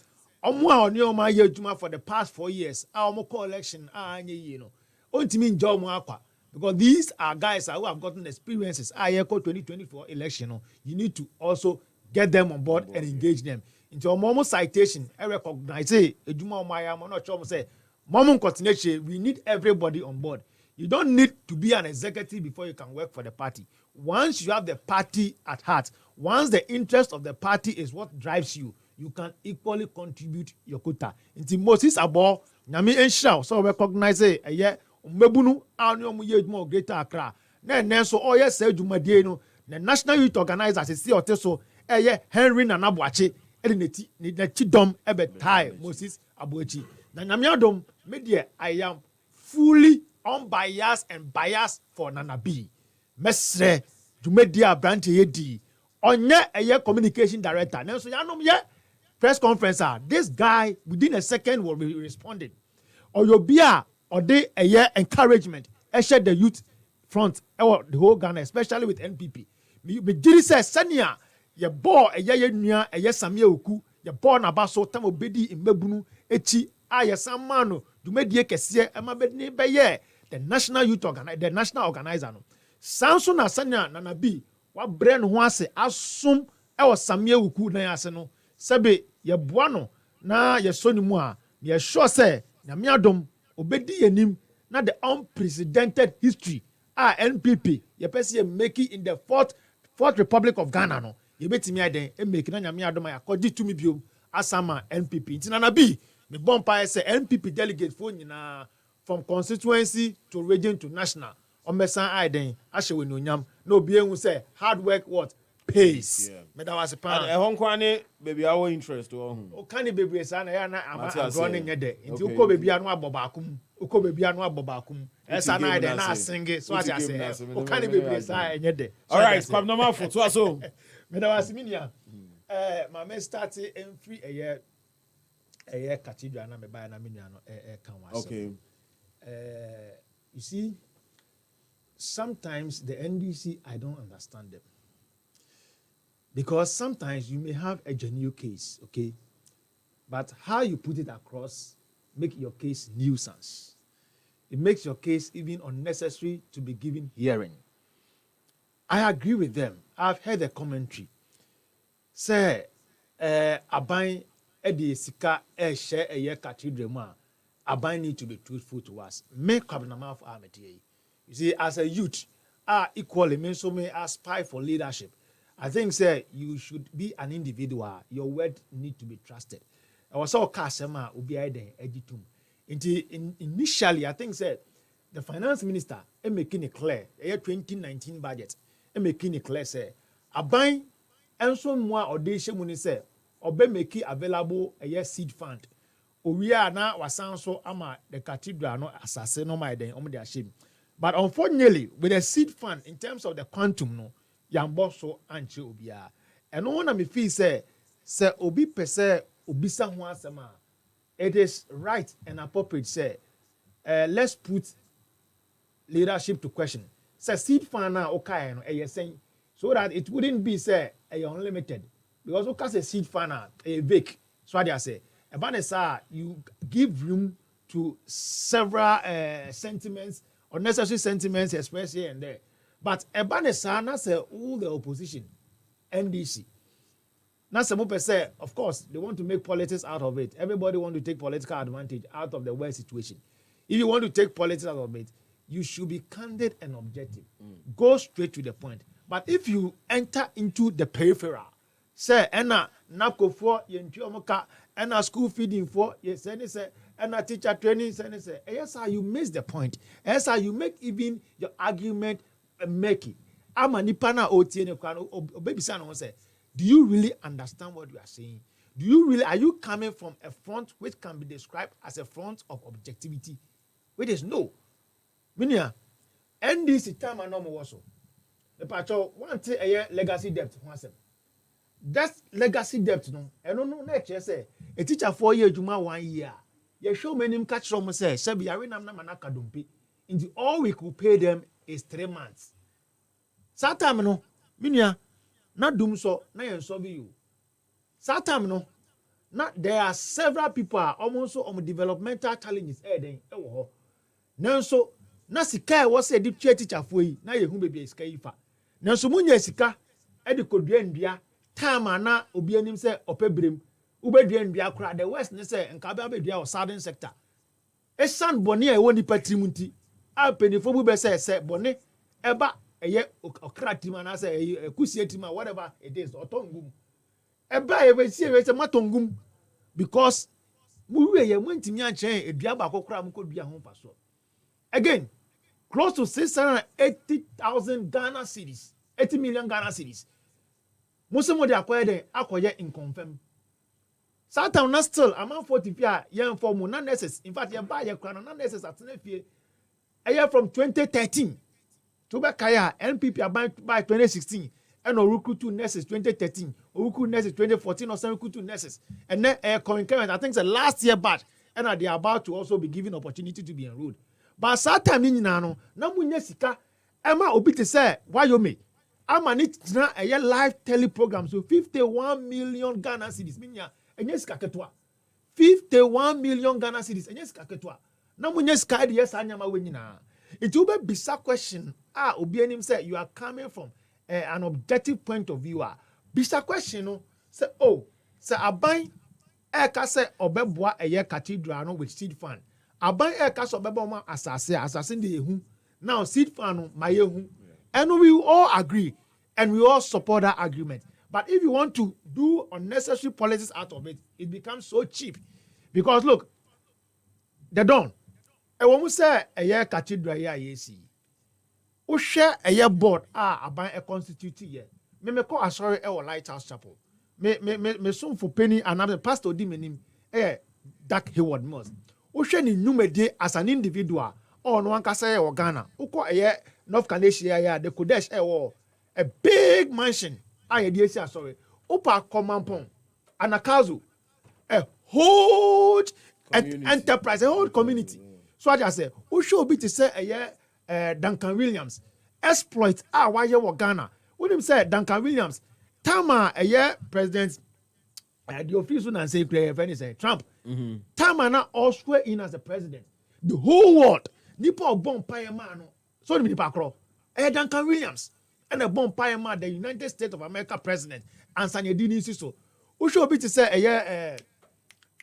omo oni o ma ye adwuma for the past 4 years omo call election anye yi no ontimi njo omo akwa because these are guys who have gotten experiences 2024 election no you need to also get them on board and engage them into omo citation I recognize adwuma omo ya mo no cho say momo continue we need everybody on board. You don't need to be an executive before you can work for the party. Once you have the party at heart, once the interest of the party is what drives you, you can equally contribute your quota. Inti Moses Abo, Nami Enshao, so recognize a year, Mbebunu, Anyo Muye more Greater Accra. Then so oh yes, say Jumadieno, the National Youth Organizer, see or so, Henry Nana Boache, Edineti, Nidom, Ebe Tai, Moses Abuechi. Nanyamiadom, media, I am fully unbiased and biased for Nana B. Mesre, Jumedia Branch Yedi, Onye a communication director. Now, so yanom ye press conference. This guy within a second will be responding. Or your beer or they a year encouragement. I share the youth front or the whole Ghana, especially with NPP. Me Jiri says, Sanya, ye bore a year near a yes Samia Uku, ye born abaso tamo bedi in Mebunu, echi, samano, Jumedia Kessie, and my bedni baye. The national youth organizer, the national organizer. No. Samson na Sanya Nana B. Wa brain wase asum ewo Samia Uku na yase no. Sebe ye boano na ye soni mu a ye sure say na miadom obedi yenim na the unprecedented history NPP ye pese ye make it in the fourth Republic of Ghana no. Ye betimi aden e make na miadom ya kodi to me biom asama NPP. Nti Nana B me bompa say NPP delegate for nyina from constituency to region to national. Omesan Aiden, Ashewe Nunyam, no being say hard work what pays. Me that was a pan. Honkwane baby our interest to o can baby san na am running yede. Nti uko baby anu abobakum. Uko baby anu abobakum. Esa na Aiden na sing so as I say. O can baby san yede. All right, Kwabena Marfo to us so. Me that was minia. My men started in free a year cathedral na me buy na minia no kan was. Okay. You see, sometimes the NDC, I don't understand them. Because sometimes you may have a genuine case, okay? But how you put it across make your case nuisance. It makes your case even unnecessary to be given hearing. I agree with them. I've heard the commentary. Say, Aban Edi Sika share a year cathedral. Aban need to be truthful to us. Make Kwabena Marfo Ametiye. You see, as a youth, equally means so may aspire for leadership. I think, sir, you should be an individual. Your word need to be trusted. I was so Kasema Ubi Aiden Editum. Initially, I think, sir, the finance minister is making it clear. The 2019 budget. making it clear say aban enso mmoa ode hye mu ni say obe make available a seed fund owia na wasan so ama the cathedral no asase no my den omo de ahye. But unfortunately with the seed fund in terms of the quantum no yambo so anche obia eno na me feel say obi pese obisa ho asema it is right and appropriate say let's put leadership to question. Say seed fund na okay no saying so that it wouldn't be say unlimited because okay say seed fund na vague. So what I say about you give room to several sentiments, unnecessary sentiments expressed here and there. But Ebanesa na say all the opposition, NDC. Now some people say, of course, they want to make politics out of it. Everybody want to take political advantage out of the world situation. If you want to take politics out of it, you should be candid and objective. Go straight to the point. But if you enter into the peripheral, say, ena napko for yentuomoka, ena school feeding for yes, ena teacher training, yes, you miss the point. Yes, you make even your argument make it. Ama nipana otiene kwano baby son say, do you really understand what you are saying? Are you coming from a front which can be described as a front of objectivity? Which is no. Minia, NDC time and normal also. The patrol want a legacy debt. That legacy debt, no. I don't know next year say a teacher 4 years, Juma 1 year. You show many catch from say, Sabi Arena Manaka Dumpi. In all we could pay them is 3 months. Satam no, Minia. Not doom so, na yen so you. Satam no, not there are several people almost on developmental challenges Nanso, na sika was a deep teacher for you, na ye hu baby sika ifa. Nanso munya sika, edi kodua ndua, time na obi anim se opebrem, ubedua ndua kra the west ne se nka ba bedua o southern sector. Esan boni e woni patrimunti, a penifo bu be se boni eba eye okratima na say kusietima whatever it is otongum eba e be sie we say matongum because mu we ye mwantimi anchen edua ba kokora mu kodua ho paso again close to 680,000 Ghana cedis 80 million Ghana cedis musemo de akoye in confirm Satan na still amount 40 pia ye inform na necess in fact ye buy ye kra na necess atena fie from 2013 Tuba Kaya, NPP by 2016, and Oruku 2 nurses 2013, Oruku nurses 2014, or some Oruku 2 nurses. And then concurrent, I think the last year batch, and they are about to also be given opportunity to be enrolled. But Satan in Nano, Namunyesika, Emma Obiti say, why you me? I'm an it now a live tele program, so 51 million Ghana cedis, Minya, and yes, Kaketwa. 51 million Ghana cedis, and yes, Kaketwa. Namunyesika, yes, Anyama Winina. It will be a question. Obianim say you are coming from an objective point of view. Bisa question no say say aban ka say obeboa eye cathedral no with seed fund. Aban ka say obeboa asase de ehu. Now seed fund no ma yehu. And we all agree and we all support that agreement. But if you want to do unnecessary politics out of it, it becomes so cheap. Because look, the dawn. E wo mu say eye cathedral ya yesi. O share eye board aban e constitute ye. Me call asori e wo Lighthouse Chapel. Me so for penny and pastor di menim Dark Hayward Moss. O share ni numede as an individual or no anka say e Ghana. O call eye North Canada ya the Kodesh a big mansion. Aye di esi asori. Opa common pon. Anakazu a whole enterprise, a whole community. So I just say, who should be to say Duncan Williams exploit why you Ghana? When him say Duncan Williams, Tama President the official and say say Trump. Tama na all swear in as the president. The whole world nipa bomb pie man. So the nipa crawl. Duncan Williams and a bomb pie man, the United States of America president and Sanyedini Siso. Who should be to say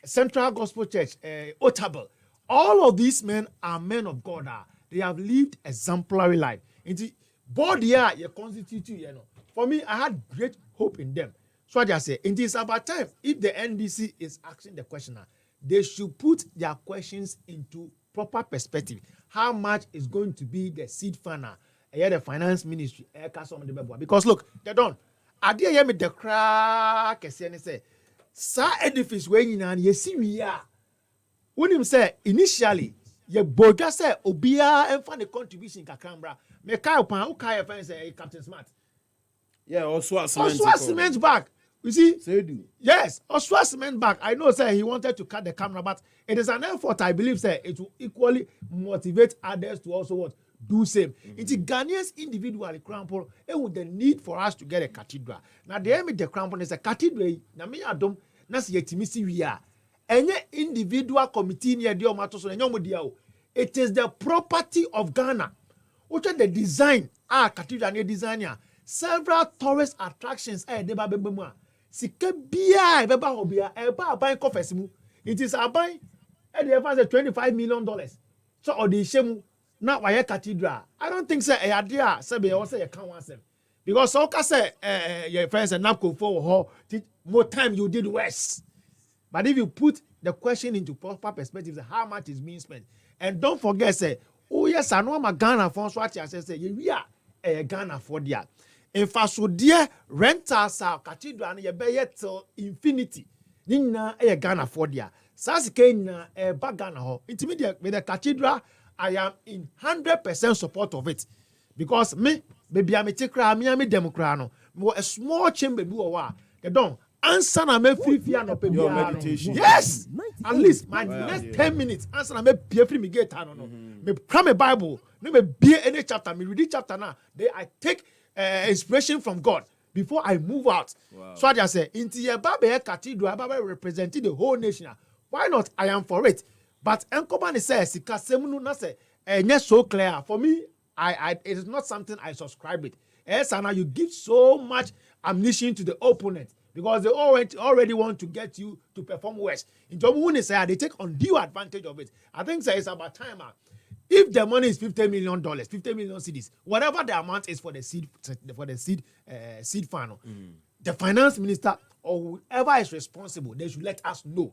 Central Gospel Church Otabil. All of these men are men of God. They have lived exemplary life. Indeed, board here, you constitute, For me, I had great hope in them. So I just say, it is about time. If the NDC is asking the questioner, they should put their questions into proper perspective. How much is going to be the seed fund the finance ministry some the bebo because look they don't ade hear me the crack kese ne say sa edifice we nyina na yesi wi a wonim say initially ye boga say obia emfa the contribution kakambra me kai pan o kai fan say Captain Smart yeah also cement back you see say do yes also cement back I know say he wanted to cut the camera but it is an effort I believe say it will equally motivate others to also what do same. It's Ghanaians individually crample with the need for us to get a cathedral. Now the aim of the crample is a cathedral. Na me adom na se yetimisi we are. Any individual committee near the matter so enyomo it is the property of Ghana. Which the design cathedral near designer several tourist attractions deba bebemu. Sike bia beba hobia eba buy kofesimu. It is a buy e dey advance $25 million. So or the shemu now why cathedral I don't think say e ade say be say you can one sem because so ka say your friends and napco for more time you did worse but if you put the question into proper perspective how much is being spent and don't forget say oh yes I know my Ghana for so I say we are Ghana for there in fact so there rentals cathedral and you be till infinity nina Ghana for there sasike na ba Ghana ho intermediate with the cathedral I am in 100% support of it because me baby I'm a tekra me am a democrat no a small chamber be wa they don't answer na me free no pe your meditation yes at least my next 10 minutes answer na me be free me get no me come a bible no me be any chapter me read chapter now I take inspiration from God before I move out. So I just say into your Baba cathedral Baba representing the whole nation. Why not? I am for it. But Nkobani says, "Sikasemunu na say, not so clear for me. It is not something I subscribe with. Yes, and now you give so much ammunition to the opponent because they already want to get you to perform worse. In Jomuni say they take undue advantage of it. I think it's about time. If the money is $50 million, 50 million cedis, whatever the amount is for the seed fund, the finance minister or whoever is responsible, they should let us know.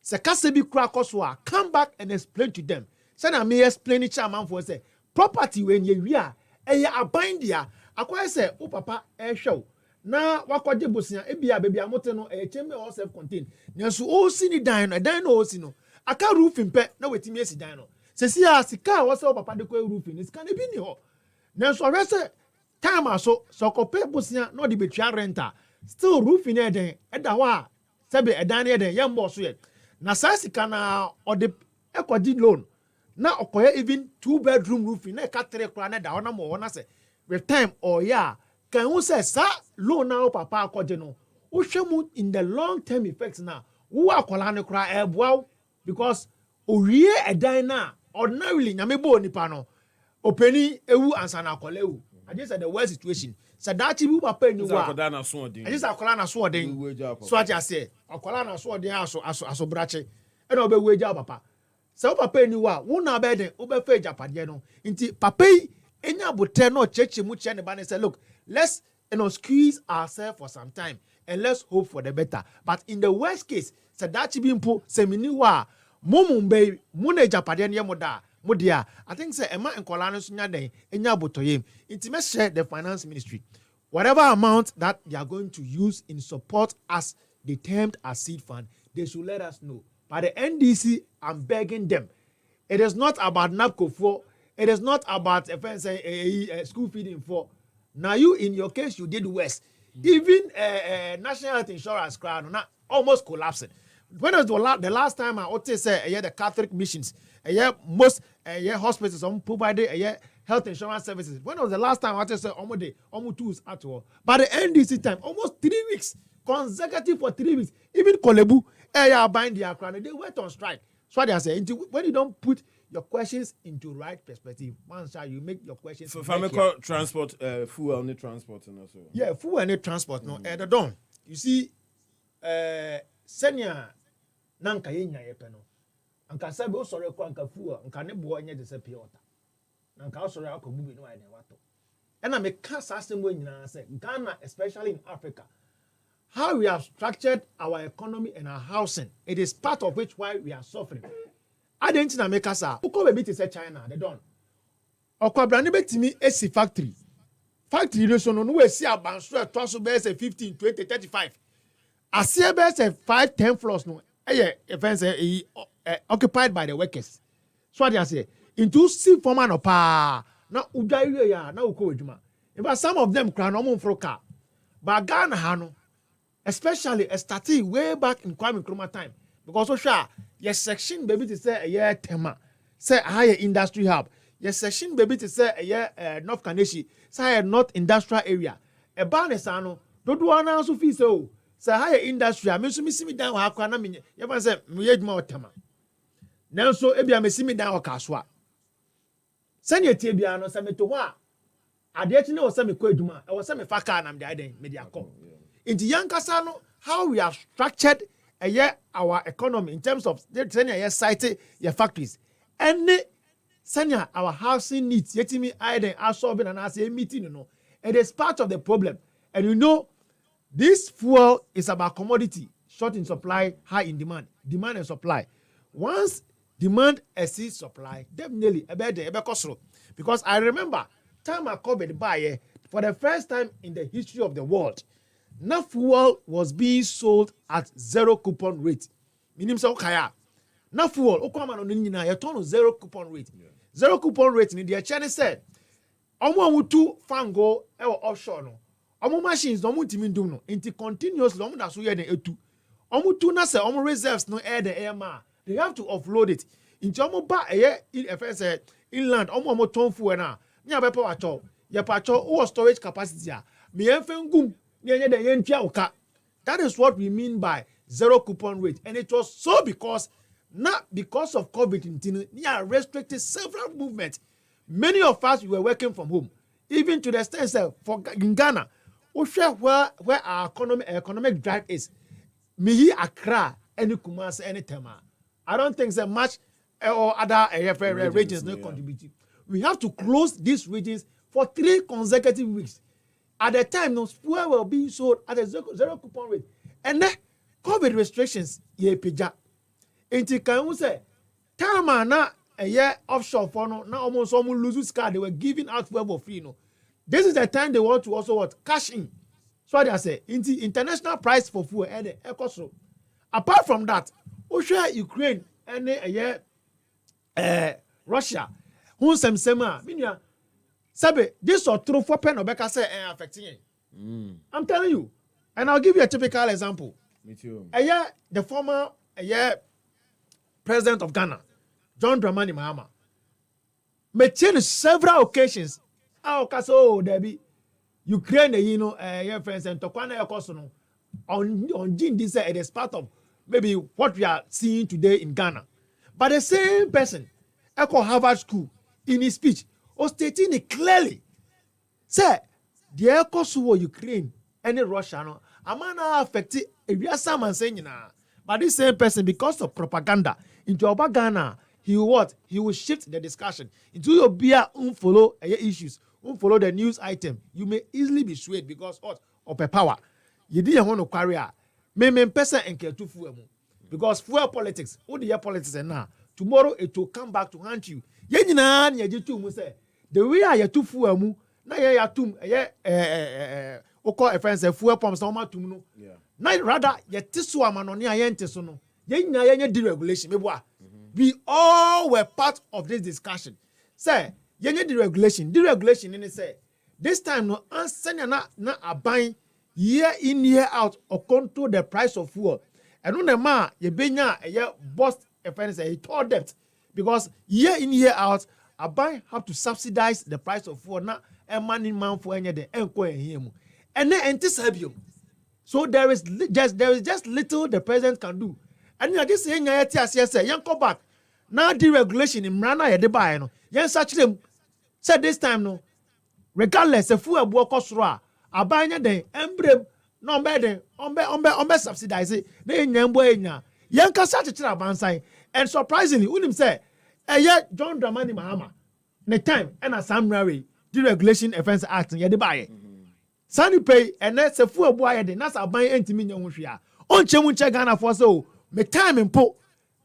Sekasebi Krakoswa, come back and explain to them. Send a me explain it chairman for say property when you are a bindia. Akwa say, oh papa, show. Na wakwaje bosia ebia baby amote no chamber all self contained. Nyanso o sini dan no dan no o sino. Aka roof impe na wetimi esi dan no. Sesi a sika wo say o papa de ko roof ni sika na bi ni ho. Nyanso we say time aso so kope bosia no de betua renter. Still roof ni eden eda ho a sebe edan ni eden yem bo so ye. Na sasika na or the equity loan. Na okoye even 2-bedroom roof na ka 3 kra na da ho na mo na say with time or yeah can who say sa loan now papa akwaje no wo hwemu in the long term effects na wo akola ne kra eboa because owie edan na ordinarily nyame bo nipa no openi ewu ansa na akola ewu I just said the worst situation so that you papa ni wa I just akola na so odin so I just say akola na so odin aso brache e na obewu eja papa so papa ni wa wo na be den obefa ejapade no nti papa yi enya botre no cheche mu che ne ba ne say look let's squeeze ourselves for some time and let's hope for the better but in the worst case so that you be impo semini wa momumbe mu na ejapade ne yemoda modia I think say ema enkola no so nya den enya botoyem nti me share the finance ministry whatever amount that they are going to use in support as they termed as seed fund they should let us know. By the NDC, I'm begging them. It is not about NAPCO for. It is not about school feeding for. Now you, in your case, you did worse. Even national health insurance crowd not almost collapsing. When was the last time I would say the Catholic missions, most hospitals provided health insurance services. When was the last time I would say almost 2 weeks at all? By the NDC time, almost 3 weeks consecutive for 3 weeks. Even Kolebu, bind their crown, they went on strike. So they say when you don't put your questions into right perspective, once you make your questions. So if I make transport, fuel only transport and also. Yeah, fuel and transport. No, the don't. You see, senior nanka yenya yepeno. Anka sabe o sore kwa anka fuel, anka ne bo anya de se pure water. Nanka o sore akọ bubi no ane wato. And I make cast assemble nyina say Ghana, especially in Africa. How we have structured our economy and our housing, it is part of which why we are suffering. I didn't make us who come a bit to say China, they don't. Okwabena betimi esi factory no so no we see abanso e to so be say 15 20 35 asie be say 5 10 floors no occupied by the workers. So they say into see former no pa na udwa ya na uko adwuma. But some of them cry no mfro car. But Ghana ha no, especially starting way back in Kwame Nkrumah time, because so sure your section baby to say a year tema say higher industry hub. Your section baby to say a year North Kaneshi say a North industrial area. A banesano don't want to also feel so. Say higher industry. I mean, so me down how can I mean? You want say me more tema. Now so ebi I see me down kaswa. Send your tibia no say me to wa. Ade ti na was me kwaduma. I was me faka na me dey media call. Into young kasano how we have structured a year our economy in terms of senior year site your factories. Any senior our housing needs yetimi I absorbing and as a meeting, you know. It is part of the problem. And you know, this fuel is about commodity, short in supply, high in demand. Demand and supply. Once demand exceeds supply, definitely because I remember time I covered by for the first time in the history of the world, now fuel was being sold at 0 coupon rate. Meaning so kaya. Now fuel, okama no nyina ye turn 0 coupon rate. 0 coupon rate ni the Chinese said, omo mutu fango e offshore no. Omo machines no mu timi ndum no. Inti continuously omo da so ye den etu. Omo tu na se omo reserves no air the air ma. They have to offload it. Inti omo ba eye inland omo ton fuel na. Nya be pa wacho. Ye pa cho o storage capacity a. Me enfengum that is what we mean by 0 coupon rate. And it was so because of COVID-19, we are restricted several movements. Many of us were working from home. Even to the extent that in Ghana, we share where our economic drive is. Mihi Accra, any Kumasi, any Tema. I don't think that much or other regions not contributing. We have to close these regions for 3 consecutive weeks. At the time, no fuel were being sold at a 0 coupon rate. And then COVID restrictions, ye pija. Inti can you say, time na a year offshore for no, now almost someone loses car, they were giving out fuel for free. No. This is the time they want to also cash in. So they say, international price for fuel and the ecoso. Apart from that, Russia, Ukraine, and a year Russia, who some sema, minya. Sabe, this or true for pen or better say affecting. I'm telling you. And I'll give you a typical example. Me too. The former president of Ghana, John Dramani Mahama, made several occasions. Debbie, Ukraine, you know, your friends and Tokwana Kosono on June this it is part of maybe what we are seeing today in Ghana. But the same person, Echo Harvard School, in his speech, was stating it clearly. Say, the Ecosuo Ukraine and Russia, no, Amana affected if you are someone saying, but this same person, because of propaganda, into Oba Ghana, he will shift the discussion into your beer, follow issues, follow the news item. You may easily be swayed because of a power. You didn't want to carry out. Me person and care to fuel because fuel politics, all the politics and now tomorrow it will come back to haunt you. The way I tu fuel mu na ye ya tum oko e friends fuel pumps na ma tum no na rather ye tiso amanone aye ntiso no ye nyina ye deregulation meboa. We all were part of this discussion. Say ye deregulation ni say this time no answer na aban year in year out or control the price of fuel. And on the ma ye benya ye bust e friends he told debt because year in year out Abai have to subsidize the price of fuel now and money man for any day and then anti-sabium. So there is just little the president can do. And you just saying yes, young come back. Now deregulation in Mrana ya debuy no. Yen such them said this time no. Regardless the fuel work cost raw. Abai nya den embrem no beden ombe subsidize it. They nyambo enya. Yen ka such a bansai. And surprisingly, unim say John Dramani Mahama, the time and a Samuel Deregulation Offense Act, yet buy. Sunny pay and that's a full boy, and that's a buy anti-million. On Chemuncha Ghana for so, me time and po,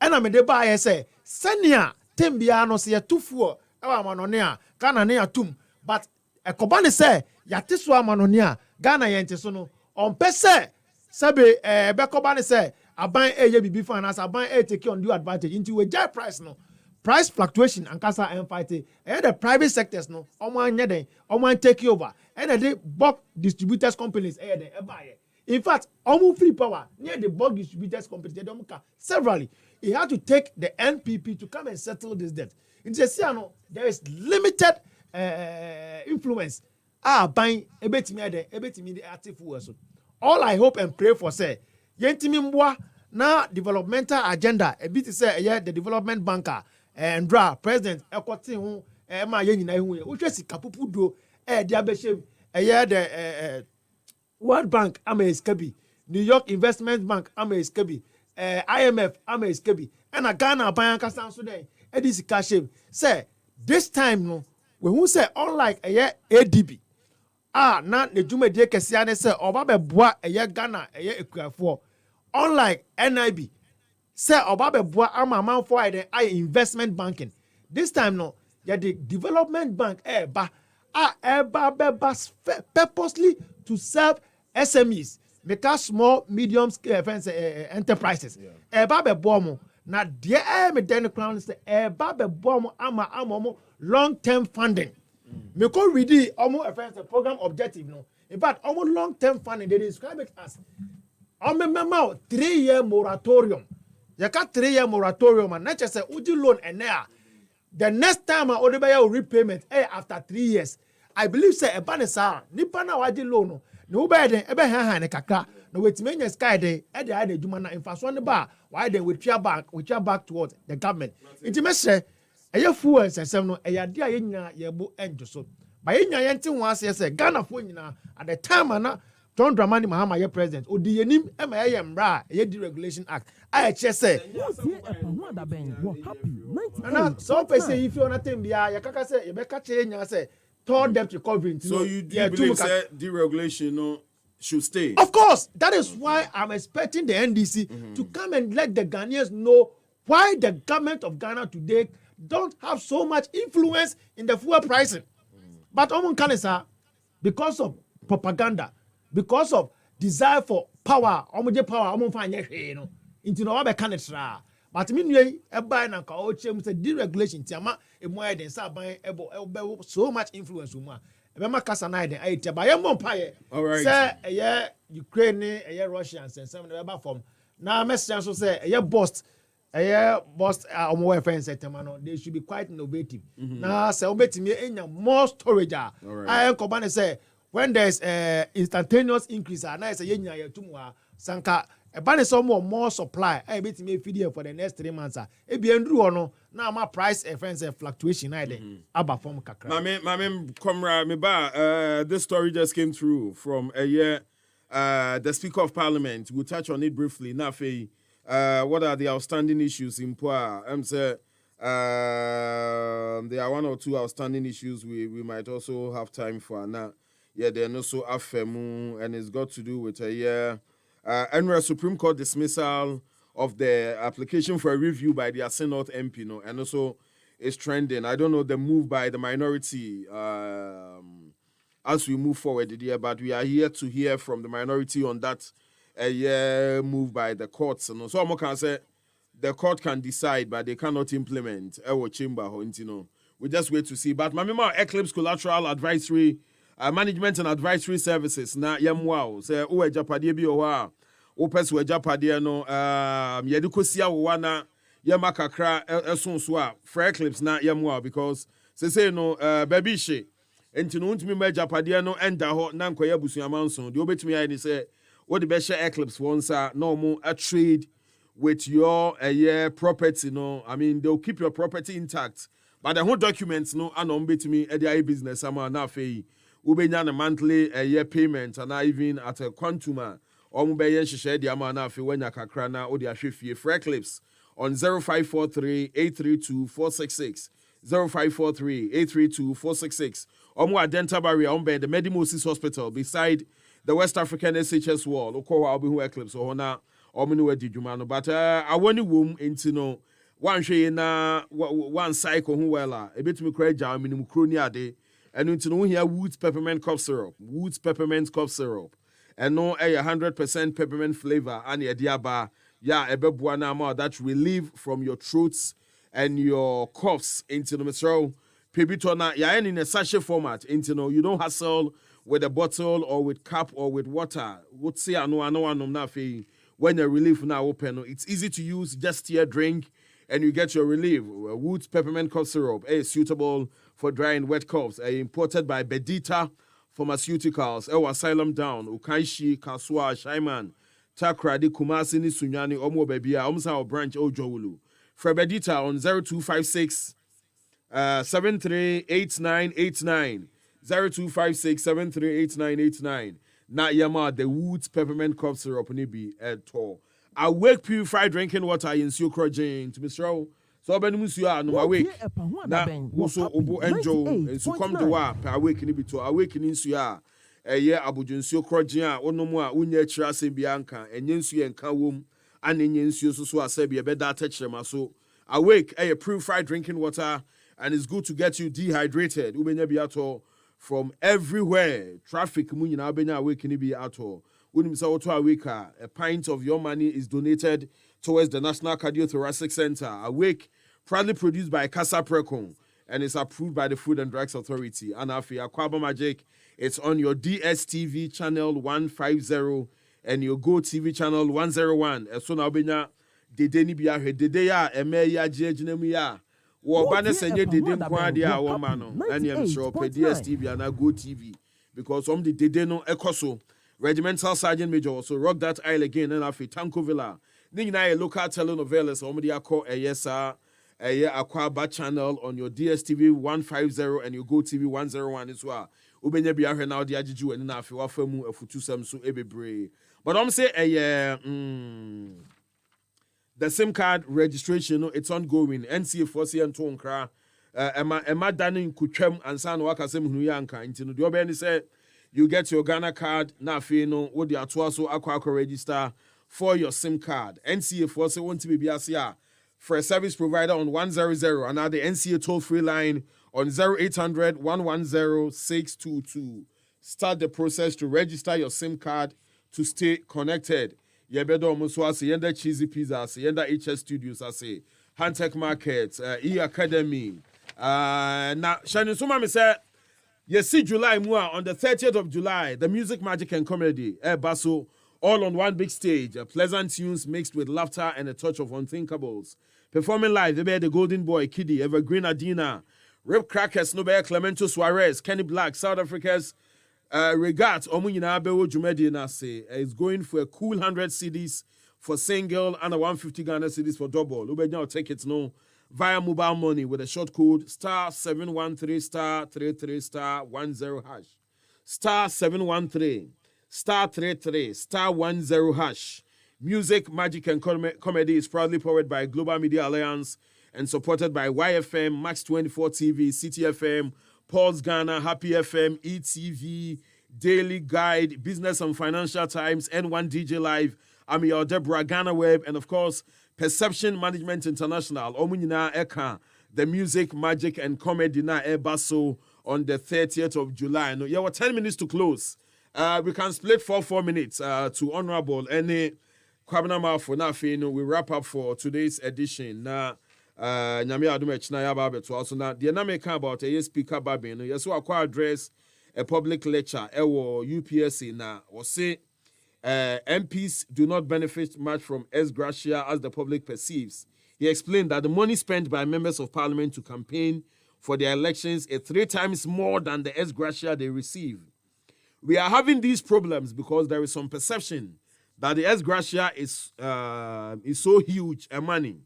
and I'm a buy, say, Sanya, Tembiano, see a 2 4, our mononia, Ghana ne atum but ekoba ne say yate so amanonia Ghana yente so no on pese sebe bekoba ne say aban eye bibi finance aban take on due advantage into we jai price no price fluctuation and kasa and fight the private sectors no omo take over and the bulk distributors companies the buy. In fact, almost free power near the bulk distributors companies they don't severally. He had to take the NPP to come and settle this debt. In the there is limited influence. Buying a bit me the active so. All I hope and pray for say yentimi mboa na developmental agenda a bit say the development banker and dra president ekoti ho ma ye nyina hu ye wo hwesi kapupu do dia beshem the World Bank ama eskabi, New York Investment Bank ama eskabi, IMF ama eskabi, and a Ghana bank kasan so dey. Edisi kashem say this time no we who say unlike ADB. Na ne dwuma de kese ane say oba be boa Ghana ekuafo. Unlike NIB say oba be boa ama manfo ay investment banking. This time no the development bank purposely to serve SMEs, make us small, medium scale enterprises. Babe bomo na dear me den crown say babe bomo ama long-term funding. Me ko read the program objective no. In fact, almost long-term funding they describe it as memo 3-year moratorium. You got 3-year moratorium and not just say uji loan and there. The next time I order by repayment after 3 years. I believe say e ba ne sa nipa na waje loan no be den e be han ne kakra no wetime nya sky dey e dey ade adwuma na infaso ne ba why then we try back towards the government it me say e fuel sesem no e yade a yenya ye bo enjo so ba yenya ye nte ho ase say Ghana fo nyina at the time na John Dramani Mahama ye president odi yenim e ma ye mbra ye deregulation act I che say na so person if you na tem bia ye kaka say ye be ka che nya say third debt recovery. So you do believe that deregulation should stay? Of course. That is why I'm expecting the NDC to come and let the Ghanaians know why the government of Ghana today don't have so much influence in the fuel pricing. But because of propaganda, because of desire for power, but meanwhile, na ka o chem say deregulation tiama e mo eden sa ban ebo so much influence mu a e be makasa na eden ayi ba ye mo paye say Ukraine Russia and some never from na message so say bust omo we friends tema no they should be quite innovative na say obetimi enya more storage I come na say when there is instantaneous increase na say yenya yetumu a sanka Ebane some more supply. I bet me feed for the next 3 months. Ebi endru ono na ma price friends fluctuation na dey aba form kakra. Mame comrade me ba this story just came through from the Speaker of Parliament. We'll touch on it briefly. Now, what are the outstanding issues in Poa? Say there are 1 or 2 outstanding issues we might also have time for now. Yeah, they're not so afemu, and it's got to do with NRA Supreme Court dismissal of the application for a review by the Senate MP, and also it's trending. I don't know the move by the minority as we move forward, but we are here to hear from the minority on that move by the courts. So I can say the court can decide, but they cannot implement. Chamber, we just wait to see. But my Eclipse Collateral Advisory Management and Advisory Services na yamwao say o Japadie bi o ha o pese o Japadie no yede kosia wo na yama kakra esonso a for Eclipse na yamwao because say no baby she enti no ntumi ma Japadie no enda ho na nkoya busuama nso de obetumi ya ni say what the best Eclipse once no mo a trade with your property I mean they'll keep your property intact but the whole documents anom betumi e dey business ama na afei ubenya na monthly payment and even at a quantum omubeye nhihye de ama na afi wanya kakra na odi ahwefie Eclipse on 0543-832-466 0543-832-466 omu Adenta Barrier ombe the Medimosis Hospital beside the West African SHS wall okwa obi hu Eclipse ho na omuni wadi dwuma no but awoni wom enti no one cycle who well a bit me credit jam minimum cronia day and into no here Woods peppermint cough syrup and no 100% peppermint flavor and a diaba ebebuana ma that relieve from your throats and your coughs into the metro pebitona in a sachet format into no you don't hassle with a bottle or with cup or with water would say I know when your relief now open it's easy to use just here drink and you get your relief. Woods peppermint cough syrup is suitable for dry and wet coughs. Imported by Bedita Pharmaceuticals. Asylum Down, Ukaishi, Kaswa, Shaiman, Takradi, Kumasi, Sunyani, Omo Bebia, Omsa branch Ojolu. For Bedita on 0256 738989. 0256 738989. Na Yama, the Woods peppermint cough syrup, Nibi, at all. Awake purified drinking water in Sucrogen to Mr. So Ben Musia no awake. Na also Obo Enjo and so come to wa awake ni bito awakening Suya. Eye abujun Sucrogen onomo a unya chira sem bianca enye nsu enka wom and enye nsu so asabi beda techrema so awake purified drinking water and it's good to get you dehydrated. Ubenya bi ato from everywhere. Traffic mu nyina benya awake ni bi ato. A pint of your money is donated towards the National Cardiothoracic Center. Awake, proudly produced by Casa Precon and is approved by the Food and Drugs Authority. And after Kwabena Magic, it's on your DSTV channel 150 and your Go TV channel 101. So now benya dede ni biya he dede ya eme ya jejinemu ya. Wo bane senye dede nkwade a wo ma no. Ani am sure pe DSTV and Go TV because some the dede no ekoso. Regimental Sergeant Major also rock that aisle again and after Tanko Villa. Nina a local telenovelas or media call a Aquaba channel on your DSTV 150 and your Go TV 101 as well. Ubenya biya now the Ajiju and na afi wafemu afutu sam so ebebre. But I'm say the SIM card registration it's ongoing. NCA Force and Tonkra Emma Danning Kuchem and San Wakasem Huyanka into the Obeni said you get your Ghana card, na fino, what the Atuaso Aqua register for your SIM card. NCA Force want to be BSA for a service provider on 100 and now the NCA toll-free line on 0800 110 622. Start the process to register your SIM card to stay connected. Yebedo Muswasi, Yenda Cheesy Pizza, Yenda HS Studios, I say, Hantech Markets, E Academy. Now, Shani Suma me say, yes, see July Mua on the 30th of July, the music, magic, and comedy, Basso, all on one big stage. Pleasant tunes mixed with laughter and a touch of unthinkables. Performing live, they bear the Golden Boy, Kiddy, Evergreen Adina, Rip Crackers, Nobel Clemento Suarez, Kenny Black, South Africa's Regat, Omunyina Abewo Jumedi Nase, is going for a cool 100 CDs for single and a 150 Ghana CDs for double. Ubenya tickets no via mobile money with a short code *713*33*10# *713*33*10#. Music, magic, and comedy is proudly powered by Global Media Alliance and supported by YFM, Max 24 TV, CTFM, Pulse Ghana, Happy FM, ETV, Daily Guide, Business and Financial Times, N1 DJ Live, Amiel Deborah, Ghana Web, and of course, Perception Management International, Omunina Eka, the music, magic, and comedy na Basso on the 30th of July. No, yeah, we're 10 minutes to close. We can split 4 minutes to Honorable Any Kwabena Marfo. Now, we wrap up for today's edition. Now, Nyame Adumech na yababe to also now. The name can about a speaker babin. Yes, so I address a public lecture. Ewo UPSC na or say. MPs do not benefit much from ex-gratia as the public perceives. He explained that the money spent by members of parliament to campaign for their elections is 3 times more than the ex-gratia they receive. We are having these problems because there is some perception that the ex-gratia is so huge a money.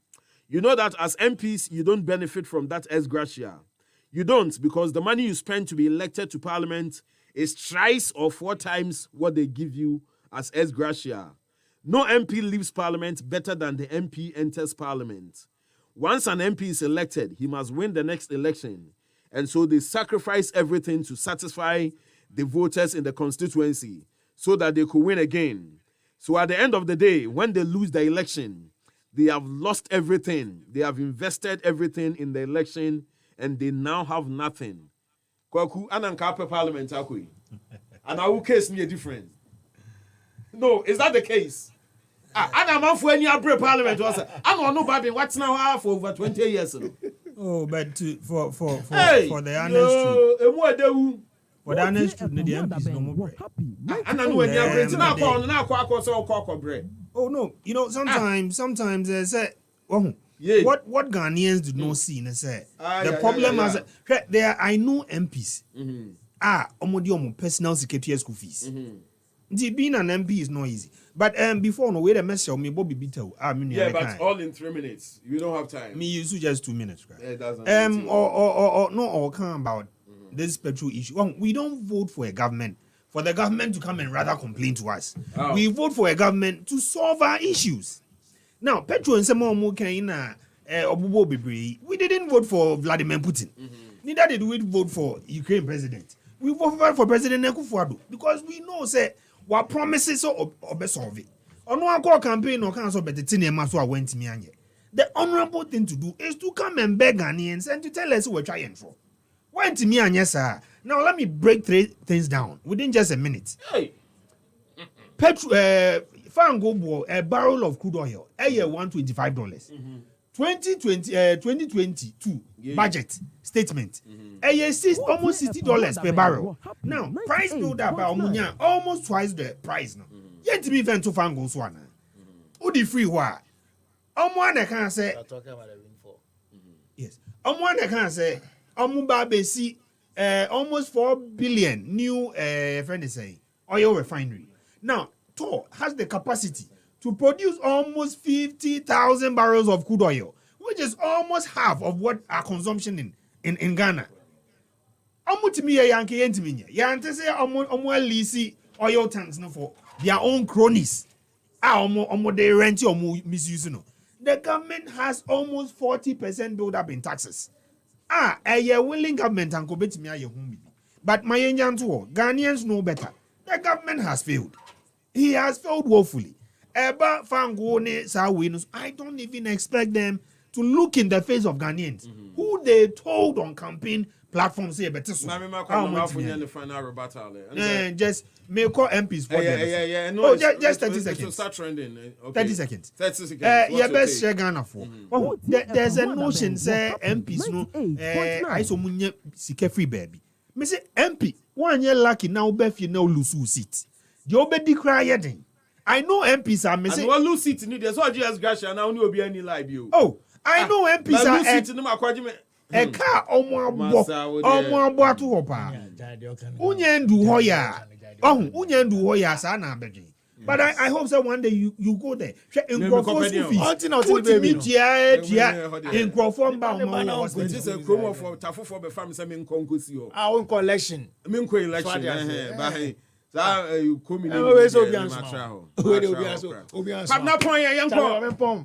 You know that as MPs, you don't benefit from that ex-gratia. You don't, because the money you spend to be elected to parliament is thrice or 4 times what they give you as ex-gratia. No MP leaves parliament better than the MP enters parliament. Once an MP is elected, he must win the next election. And so they sacrifice everything to satisfy the voters in the constituency so that they could win again. So at the end of the day, when they lose the election, They have lost everything. They have invested everything in the election, and they now have nothing. Kwaku, ananka parliament akui. And our case me different. No, is that the case? I'm not for any other parliament. I'm on nobody. What's now for over 20 years ago. Oh, but for the honest truth. For the honest truth, the MPs no more bread. And I know when you're bread. Now, Kwako bread. Oh no, you know sometimes they say, what Ghanaians do not see, they say the problem is there. I know MPs. Omo personal secretary school fees. Being an MP is not easy. But before no wait a message me Bobby Bito. But all in 3 minutes. You don't have time. Me use just 2 minutes. Right? It doesn't. Or no, or come about this petrol issue. Well, we don't vote for a government for the government to come and rather complain to us. Oh. We vote for a government to solve our issues. Now, petrol and some more we didn't vote for Vladimir Putin. Neither did we vote for Ukraine president. We voted for President Akufo-Addo because we know say what promises or solve it. On one campaign or council, but the went to me. The honorable thing to do is to come and beg Ghanaians and to tell us what we're trying for. Went to me and yes, sir. Now let me break 3 things down within just a minute. Hey, petrol, a barrel of crude oil, a year $125. 2022 budget statement. A year almost $60 per barrel. Now price build up by almost twice the price now. Yet to be even to Fango Swana. Who the free wa? One I can't say. Talking about a windfall. Yes. One I can't say. Basi almost 4 billion new friend is saying oil refinery. Now Tor has the capacity to produce almost 50,000 barrels of crude oil, which is almost half of what our consumption in Ghana. Amutimi Yankee Entiminya. Yante say lease oil tanks no for their own cronies. They rent or misuse no. The government has almost 40% build up in taxes. A willing government and but my Ghanaians know better. The government has failed. He has failed woefully. I don't even expect them to look in the face of Ghanaians who they told on campaign platforms say better so. Just may call MPs for them. No, just 30 seconds. Start trending. Okay. 30 seconds. 30 seconds. Best share Ghana for. There's a notion say MPs no I so munye sike free baby. Me say MP one year lucky now befi now lose seat. The obedi cry yedin. I know MPs are missing. And what lose seat ni there's all GS Gracia now no be any live you. Oh, I know MPs are lose seat no makwaji e car omo abo atu hopa. Unye ndu hoya. Unye ndu hoya sa na abedin. But I hope that one day you go there. In Crawford school fees. Put me in Crawford bound. This is a promo for Tafu for the family. I mean, our collection. I mean, election. You come in. But no point, young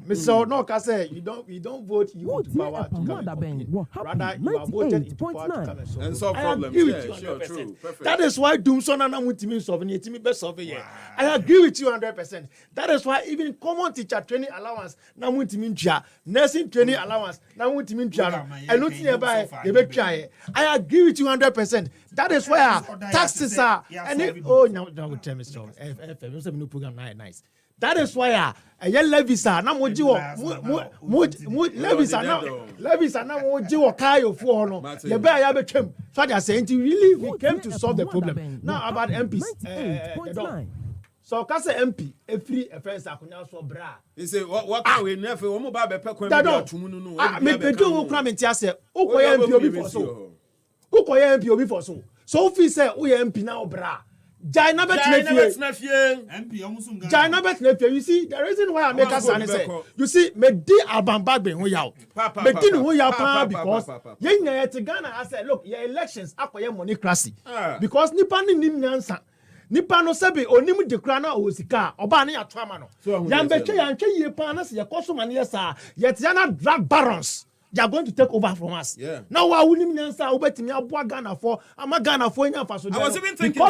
Mr. No, say you don't vote. You vote power. Rather, you are voted into power to come and solve problems. Sure, true, perfect. That is why Doomson and Amutimi solving it. Me best solve it. I agree with you 100%. That is why even common teacher training allowance, Namutimi nursing training allowance, Namutimi and not nearby the try. I agree with you 100%. That is why taxes are and now tell me so. FM no program nice. That is why a levies are now levies are now Kayo for no. The bear Yabechem. So they are saying really we came to solve the problem. Now about MPs. So Kasa MP free friends akunya so bra. He say what can we never omo ba be pekwan bi atumu no. Me pedu wo kra me tia say ukoye MP obi for so. Ukoye MP obi for so. So fi say uye MP na obra. Jaina bet nephew. MP omusun Ghana. Jaina bet nephew. You see the reason why I make us say you see me di abambagbe ho yaw. Me di no ho yaw pa because yen na yet Ghana I say look your elections akoye monocracy. Because nipa ni nim nyansa. Nipa no sebe onim de kra na o sika oba na yato ama no. Yambetwe yantwe ye pa na se yakoso mane yesa yet yana drug barons. They are going to take over from us. Yeah. Now we are winning answer ubetimi abua Ghana for ama Ghana for enya faso. I was even thinking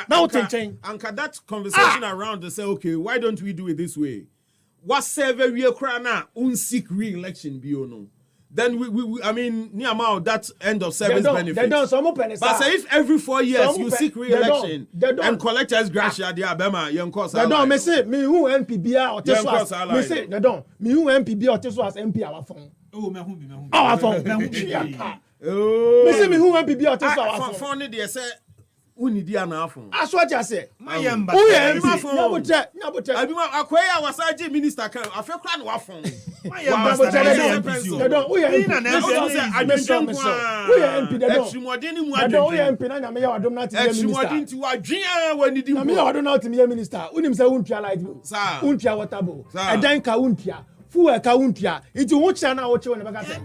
now change. Anka that conversation around to say okay, why don't we do it this way? what survey we cry now seek re-election no. Then we I mean near amount that end of service benefits. They don't some open. But say if every 4 years you seek re-election and collect as gratia the abema young course. They don't me say me who NPB or Tesla. Me say they don't. Me who NPB or Tesla as MP our phone. Oh me who our phone. Oh. Me say me who NPB or Tesla our phone. Phone dey say uni dia na afon. That's what you say. My yamba. Who ya phone? Nyabote. Abima akwaya wasaje minister kan afekra na wafon. My yamba. They don't. Who ya MP? Who ya MP? They don't. Exumodeni mu adwon. Who ya MP na nyame ya wadom na tie minister. Exumodeni ti wadwen wani di. Nyame ya wadom na tie minister. Unim say untua light bill. Untua water bill. Edan ka untua. Fuel ka untua. Iti wo kira na wo che woni baka say.